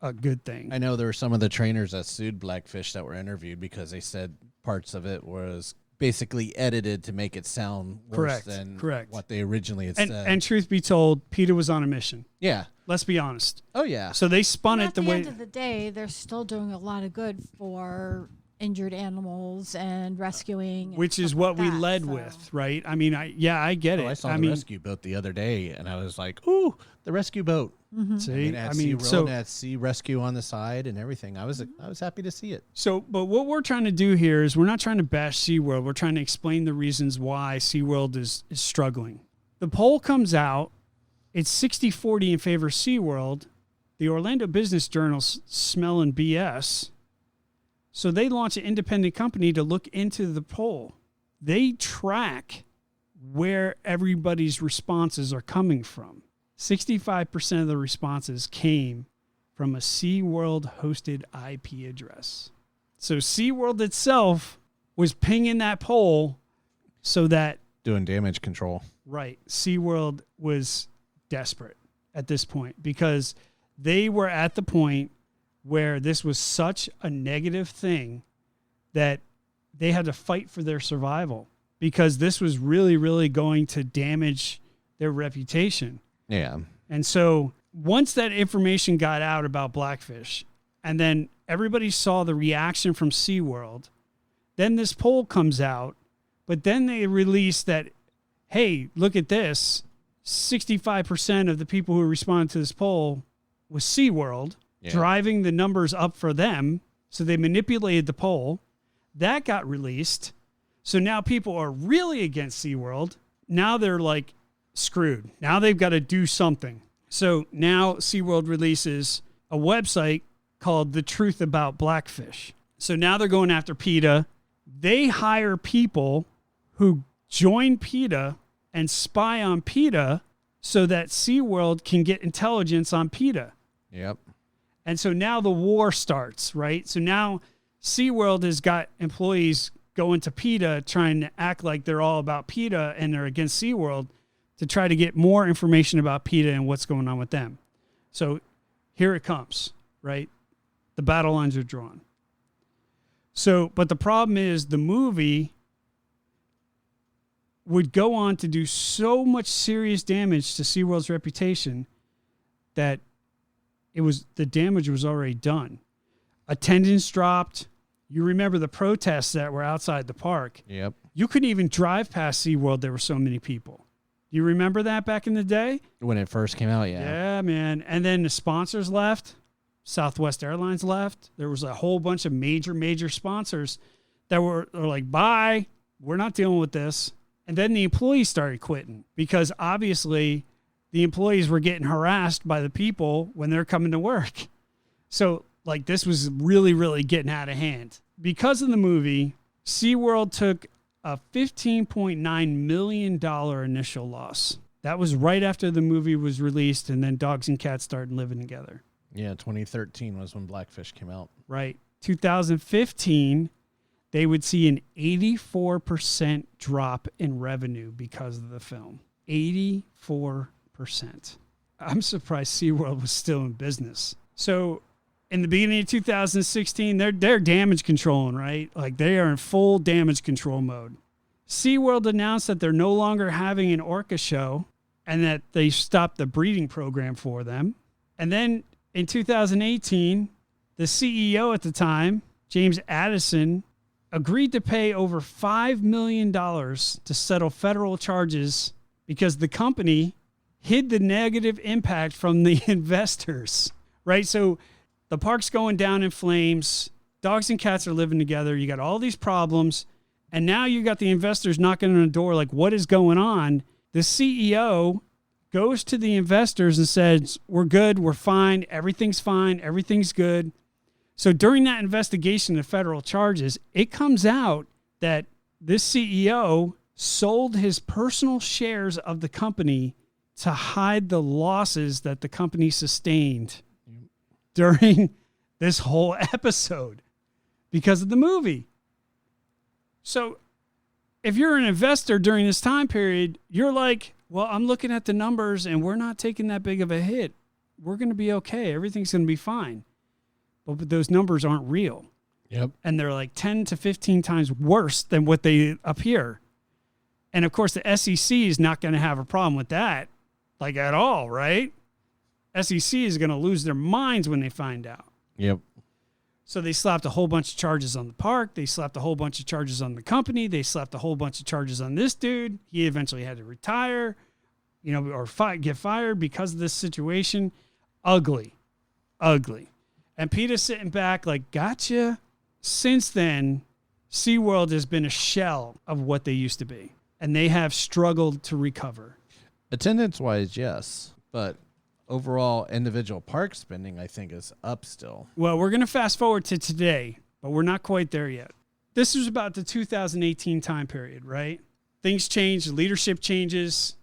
S2: a good thing.
S3: I know there were some of the trainers that sued Blackfish that were interviewed because they said parts of it was basically edited to make it sound worse than what they originally had said.
S2: And truth be told, PETA was on a mission.
S3: Yeah.
S2: Let's be honest.
S3: Oh, yeah.
S2: So they spun it the way...
S4: At the end of the day, they're still doing a lot of good for injured animals and rescuing.
S2: Which is what we led with, right? I mean, I get it.
S3: I saw the rescue boat the other day, and I was like, ooh, the rescue boat.
S4: Mm-hmm.
S2: See?
S3: It had sea rescue on the side and everything. I was happy to see it.
S2: So, but what we're trying to do here is we're not trying to bash SeaWorld. We're trying to explain the reasons why SeaWorld is struggling. The poll comes out. It's 60-40 in favor of SeaWorld. The Orlando Business Journal's smelling BS. So they launch an independent company to look into the poll. They track where everybody's responses are coming from. 65% of the responses came from a SeaWorld-hosted IP address. So SeaWorld itself was pinging that poll so that...
S3: Doing damage control.
S2: Right. SeaWorld was desperate at this point because they were at the point where this was such a negative thing that they had to fight for their survival because this was really, really going to damage their reputation.
S3: Yeah.
S2: And so once that information got out about Blackfish and then everybody saw the reaction from SeaWorld, then this poll comes out, but then they released that, hey, look at this. 65% of the people who responded to this poll was SeaWorld, driving the numbers up for them. So they manipulated the poll. That got released. So now people are really against SeaWorld. Now they're like screwed. Now they've got to do something. So now SeaWorld releases a website called The Truth About Blackfish. So now they're going after PETA. They hire people who join PETA and spy on PETA so that SeaWorld can get intelligence on PETA.
S3: Yep.
S2: And so now the war starts, right? So now SeaWorld has got employees going to PETA trying to act like they're all about PETA and they're against SeaWorld to try to get more information about PETA and what's going on with them. So here it comes, right? The battle lines are drawn. So, but the problem is the movie would go on to do so much serious damage to SeaWorld's reputation that the damage was already done. Attendance dropped. You remember the protests that were outside the park.
S3: Yep.
S2: You couldn't even drive past SeaWorld. There were so many people. Do you remember that back in the day?
S3: When it first came out, yeah.
S2: Yeah, man. And then the sponsors left. Southwest Airlines left. There was a whole bunch of major sponsors that were like, bye, we're not dealing with this. And then the employees started quitting because obviously the employees were getting harassed by the people when they're coming to work. So like this was really getting out of hand. Because of the movie, SeaWorld took a $15.9 million initial loss. That was right after the movie was released, and then dogs and cats started living together.
S3: Yeah, 2013 was when Blackfish came out.
S2: Right. 2015, they would see an 84% drop in revenue because of the film. 84%. I'm surprised SeaWorld was still in business. So in the beginning of 2016, they're damage controlling, right? Like they are in full damage control mode. SeaWorld announced that they're no longer having an orca show and that they stopped the breeding program for them. And then in 2018, the CEO at the time, James Addison, agreed to pay over $5 million to settle federal charges because the company hid the negative impact from the investors, right? So the park's going down in flames. Dogs and cats are living together. You got all these problems. And now you got the investors knocking on the door like, what is going on? The CEO goes to the investors and says, we're good, we're fine, everything's good. So during that investigation of federal charges, it comes out that this CEO sold his personal shares of the company to hide the losses that the company sustained during this whole episode because of the movie. So if you're an investor during this time period, you're like, well, I'm looking at the numbers and we're not taking that big of a hit. We're going to be okay. Everything's going to be fine. But those numbers aren't real.
S3: Yep.
S2: And they're like 10 to 15 times worse than what they appear. And of course, the SEC is not going to have a problem with that, like at all, right? SEC is going to lose their minds when they find out.
S3: Yep.
S2: So they slapped a whole bunch of charges on the park. They slapped a whole bunch of charges on the company. They slapped a whole bunch of charges on this dude. He eventually had to retire, or get fired because of this situation. Ugly. And Peter's sitting back like, gotcha. Since then, SeaWorld has been a shell of what they used to be. And they have struggled to recover.
S3: Attendance-wise, yes. But overall individual park spending, I think, is up still.
S2: Well, we're going to fast forward to today, but we're not quite there yet. This was about the 2018 time period, right? Things change, leadership changes.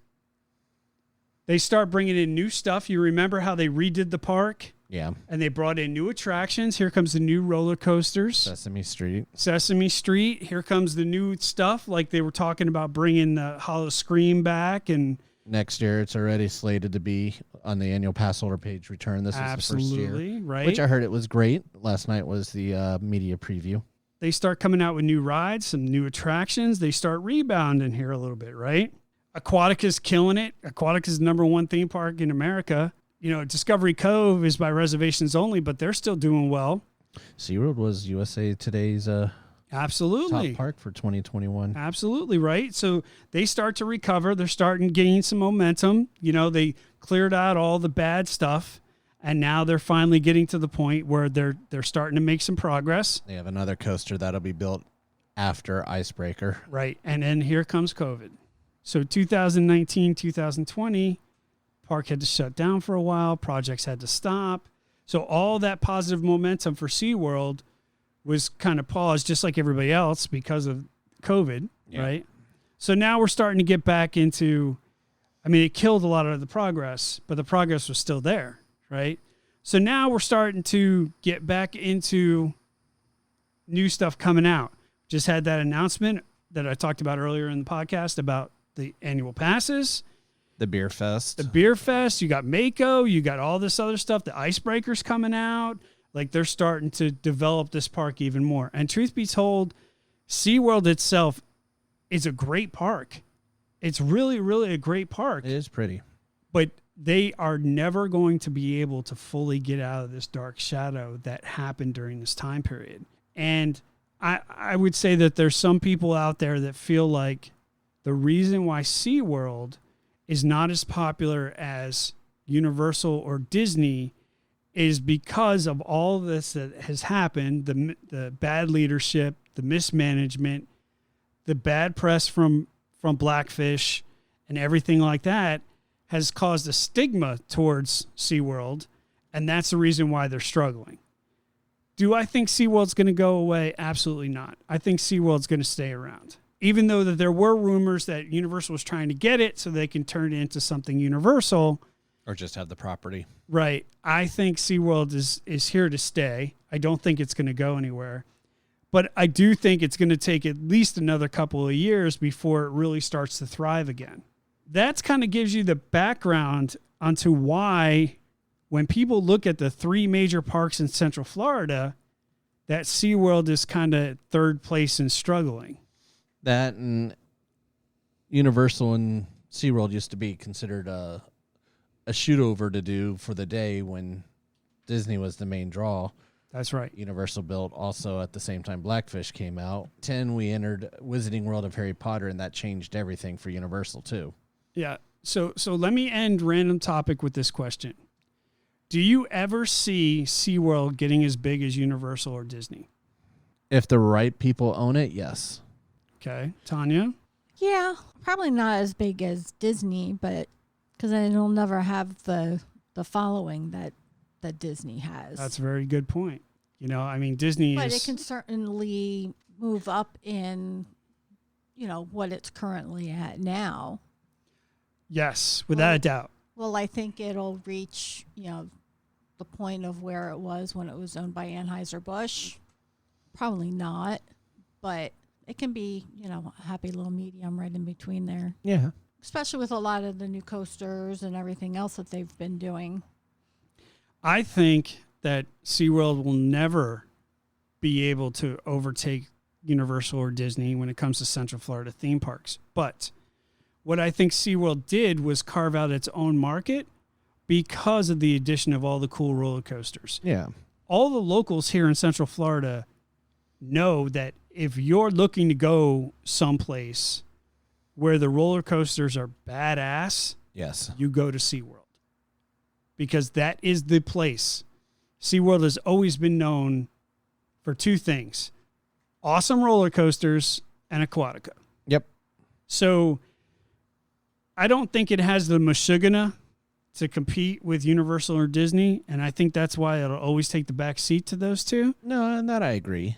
S2: They start bringing in new stuff. You remember how they redid the park?
S3: Yeah.
S2: And they brought in new attractions. Here comes the new roller coasters.
S3: Sesame Street. Here comes the new stuff. Like they were talking about bringing the Hollow Scream back. And next year, it's already slated to be on the annual pass holder page return. This is the first year.
S2: Right.
S3: Which I heard it was great. Last night was the media preview.
S2: They start coming out with new rides, some new attractions. They start rebounding here a little bit, right? Aquatica's killing it. Aquatica's the #1 theme park in America. Discovery Cove is by reservations only, but they're still doing well.
S3: SeaWorld was USA Today's
S2: absolutely
S3: top park for 2021.
S2: Absolutely, right? So they start to recover. They're starting to gain some momentum. They cleared out all the bad stuff, and now they're finally getting to the point where they're starting to make some progress.
S3: They have another coaster that'll be built after Icebreaker.
S2: Right, and then here comes COVID. So 2019, 2020... park had to shut down for a while. Projects had to stop. So all that positive momentum for SeaWorld was kind of paused, just like everybody else, because of COVID, right? So now we're starting to get back into, it killed a lot of the progress, but the progress was still there, right? So now we're starting to get back into new stuff coming out. Just had that announcement that I talked about earlier in the podcast about the annual passes.
S3: The Beer Fest.
S2: You got Mako. You got all this other stuff. The Icebreaker's coming out. Like, they're starting to develop this park even more. And truth be told, SeaWorld itself is a great park. It's really, really a great park.
S3: It is pretty.
S2: But they are never going to be able to fully get out of this dark shadow that happened during this time period. And I would say that there's some people out there that feel like the reason why SeaWorld is not as popular as Universal or Disney is because of all this that has happened, the bad leadership, the mismanagement, the bad press from Blackfish and everything like that has caused a stigma towards SeaWorld, and that's the reason why they're struggling. Do I think SeaWorld's going to go away? Absolutely not. I think SeaWorld's going to stay around. Even though that there were rumors that Universal was trying to get it so they can turn it into something Universal.
S3: Or just have the property.
S2: Right. I think SeaWorld is here to stay. I don't think it's going to go anywhere. But I do think it's going to take at least another couple of years before it really starts to thrive again. That kind of gives you the background onto why when people look at the 3 major parks in Central Florida, that SeaWorld is kind of third place and struggling.
S3: That and Universal and SeaWorld used to be considered a shoot over to do for the day when Disney was the main draw.
S2: That's right.
S3: Universal built also at the same time Blackfish came out. 10, we entered Wizarding World of Harry Potter, and that changed everything for Universal too.
S2: Yeah. So let me end random topic with this question. Do you ever see SeaWorld getting as big as Universal or Disney?
S3: If the right people own it, yes.
S2: Okay. Tanya?
S4: Yeah, probably not as big as Disney, but because it'll never have the following that Disney has.
S2: That's a very good point. You know, I mean, Disney
S4: but
S2: is...
S4: it can certainly move up in, what it's currently at now.
S2: Yes, without a doubt.
S4: Well, I think it'll reach, the point of where it was when it was owned by Anheuser-Busch. Probably not, but it can be, a happy little medium right in between there.
S3: Yeah.
S4: Especially with a lot of the new coasters and everything else that they've been doing.
S2: I think that SeaWorld will never be able to overtake Universal or Disney when it comes to Central Florida theme parks. But what I think SeaWorld did was carve out its own market because of the addition of all the cool roller coasters.
S3: Yeah.
S2: All the locals here in Central Florida know that if you're looking to go someplace where the roller coasters are badass,
S3: yes,
S2: you go to SeaWorld. Because that is the place. SeaWorld has always been known for 2 things: awesome roller coasters and Aquatica.
S3: Yep.
S2: So I don't think it has the mashugana to compete with Universal or Disney, and I think that's why it'll always take the back seat to those 2.
S3: No, and that I agree.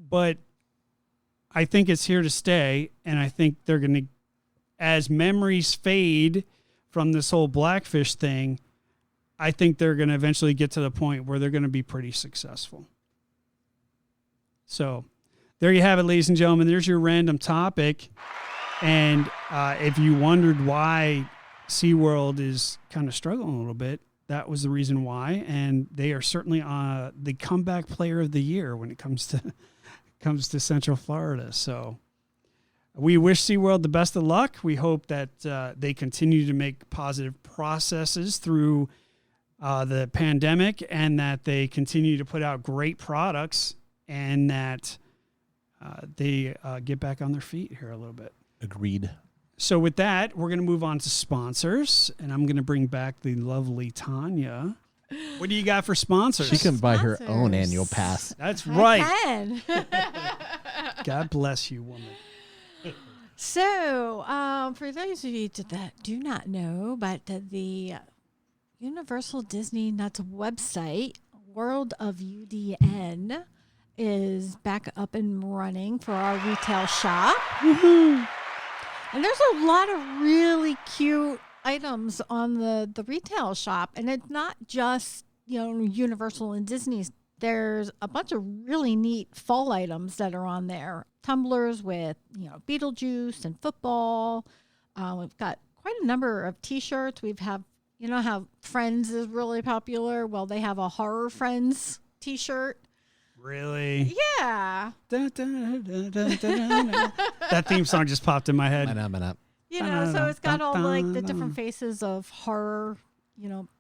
S2: But I think it's here to stay, and I think they're going to, as memories fade from this whole Blackfish thing, I think they're going to eventually get to the point where they're going to be pretty successful. So there you have it, ladies and gentlemen. There's your random topic. And if you wondered why SeaWorld is kind of struggling a little bit, that was the reason why. And they are certainly the comeback player of the year when it comes to Central Florida. So we wish SeaWorld the best of luck. We hope that they continue to make positive processes through the pandemic, and that they continue to put out great products, and that they get back on their feet here a little bit.
S3: Agreed.
S2: So with that, we're going to move on to sponsors, and I'm going to bring back the lovely Tanya. What do you got for sponsors?
S3: She can buy her own annual pass.
S2: That's right.
S4: I can.
S2: God bless you, woman.
S4: So, for those of you that do not know, but the Universal Disney Nuts website, World of UDN, is back up and running for our retail shop.
S2: Woohoo!
S4: And there's a lot of really cute items on the retail shop. And it's not just, Universal and Disney's. There's a bunch of really neat fall items that are on there. Tumblers with, Beetlejuice and football. We've got quite a number of T-shirts. We've have, how Friends is really popular? Well, they have a Horror Friends T-shirt.
S2: Really?
S4: Yeah.
S2: Da, da, da, da, da, da. That theme song just popped in my head.
S4: So it's got all like the different faces of horror,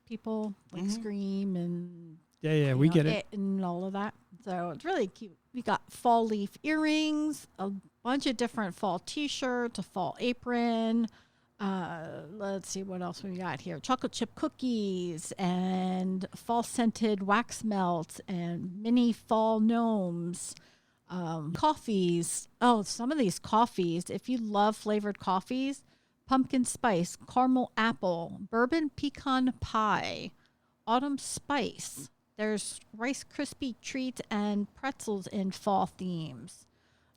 S4: people like Scream and
S2: Yeah, we get
S4: it and all of that. So it's really cute. We got fall leaf earrings, a bunch of different fall T-shirts, a fall apron. Let's see what else we got here. Chocolate chip cookies and fall scented wax melts and mini fall gnomes. Coffees. Oh, some of these coffees, if you love flavored coffees, pumpkin spice, caramel apple, bourbon pecan pie, autumn spice. There's Rice Krispie treats and pretzels in fall themes.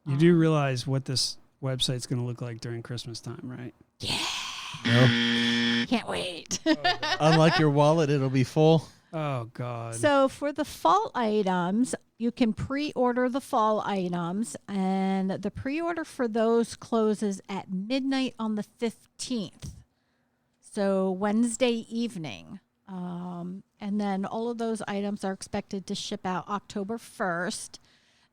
S2: You do realize what this website's going to look like during Christmas time, right?
S4: Yeah.
S3: No.
S4: Can't wait.
S3: Unlike your wallet, it'll be full.
S2: Oh, God.
S4: So for the fall items, you can pre-order the fall items, and the pre-order for those closes at midnight on the 15th. So Wednesday evening. And then all of those items are expected to ship out October 1st.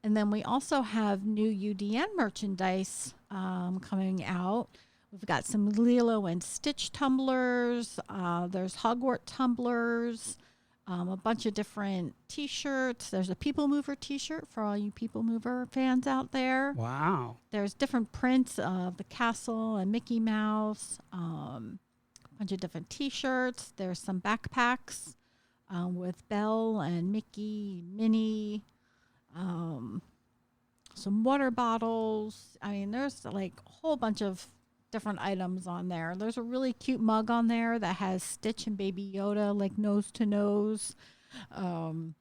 S4: And then we also have new UDN merchandise coming out. We've got some Lilo and Stitch tumblers. There's Hogwarts tumblers. A bunch of different T-shirts. There's a People Mover T-shirt for all you People Mover fans out there.
S2: Wow.
S4: There's different prints of the castle and Mickey Mouse. A bunch of different T-shirts. There's some backpacks with Belle and Mickey, Minnie. Some water bottles. I mean, there's like a whole bunch of different items on there. There's a really cute mug on there that has Stitch and Baby Yoda like nose to nose. So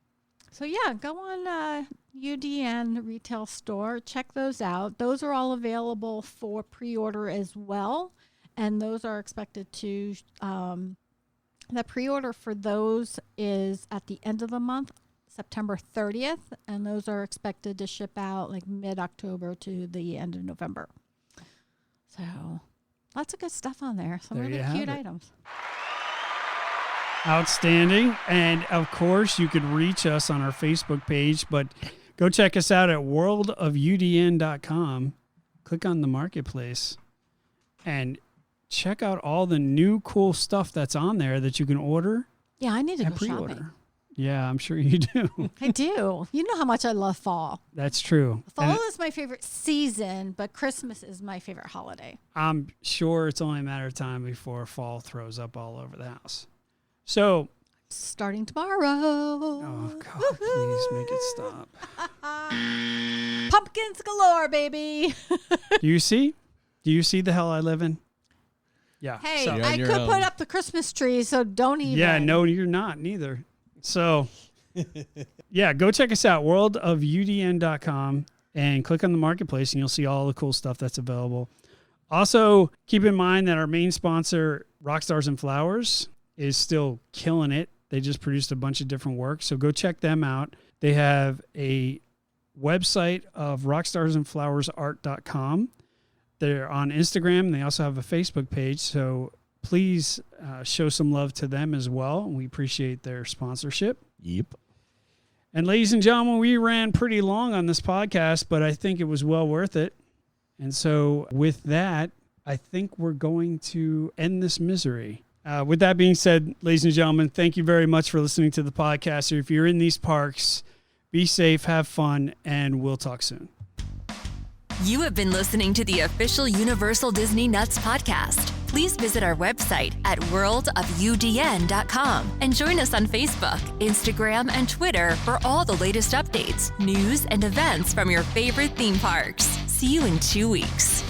S4: yeah, go on UDN retail store, check those out. Those are all available for pre-order as well, and those are expected to the pre-order for those is at the end of the month, September 30th, and those are expected to ship out like mid-October to the end of November. So lots of good stuff on there. Some
S2: There
S4: really
S2: you have
S4: cute
S2: it.
S4: items.
S2: Outstanding. And of course, you could reach us on our Facebook page, but go check us out at worldofudn.com. Click on the marketplace and check out all the new cool stuff that's on there that you can order
S4: Yeah, I need to
S2: and
S4: go
S2: pre-order.
S4: shopping.
S2: Yeah, I'm sure you do.
S4: I do. You know how much I love fall.
S2: That's true.
S4: Fall
S2: And
S4: is my favorite season, but Christmas is my favorite holiday.
S2: I'm sure it's only a matter of time before fall throws up all over the house. So,
S4: Starting tomorrow.
S2: oh God, please make it stop.
S4: Pumpkins galore, baby.
S2: Do you see? Do you see the hell I live in? Yeah.
S4: Hey,
S2: so-
S3: You're on
S4: I
S3: your
S4: could
S3: own.
S4: put up the Christmas tree, so don't even.
S2: Yeah, no, you're not neither. So, yeah, go check us out, worldofudn.com, and click on the marketplace, and you'll see all the cool stuff that's available. Also, keep in mind that our main sponsor, Rockstars and Flowers, is still killing it. They just produced a bunch of different work, so go check them out. They have a website of rockstarsandflowersart.com. They're on Instagram, and they also have a Facebook page, so please show some love to them as well. We appreciate their sponsorship.
S3: Yep.
S2: And ladies and gentlemen, we ran pretty long on this podcast, but I think it was well worth it. And so with that, I think we're going to end this misery. With that being said, ladies and gentlemen, thank you very much for listening to the podcast. If you're in these parks, be safe, have fun, and we'll talk soon.
S1: You have been listening to the official Universal Disney Nuts podcast. Please visit our website at worldofudn.com and join us on Facebook, Instagram, and Twitter for all the latest updates, news, and events from your favorite theme parks. See you in 2 weeks.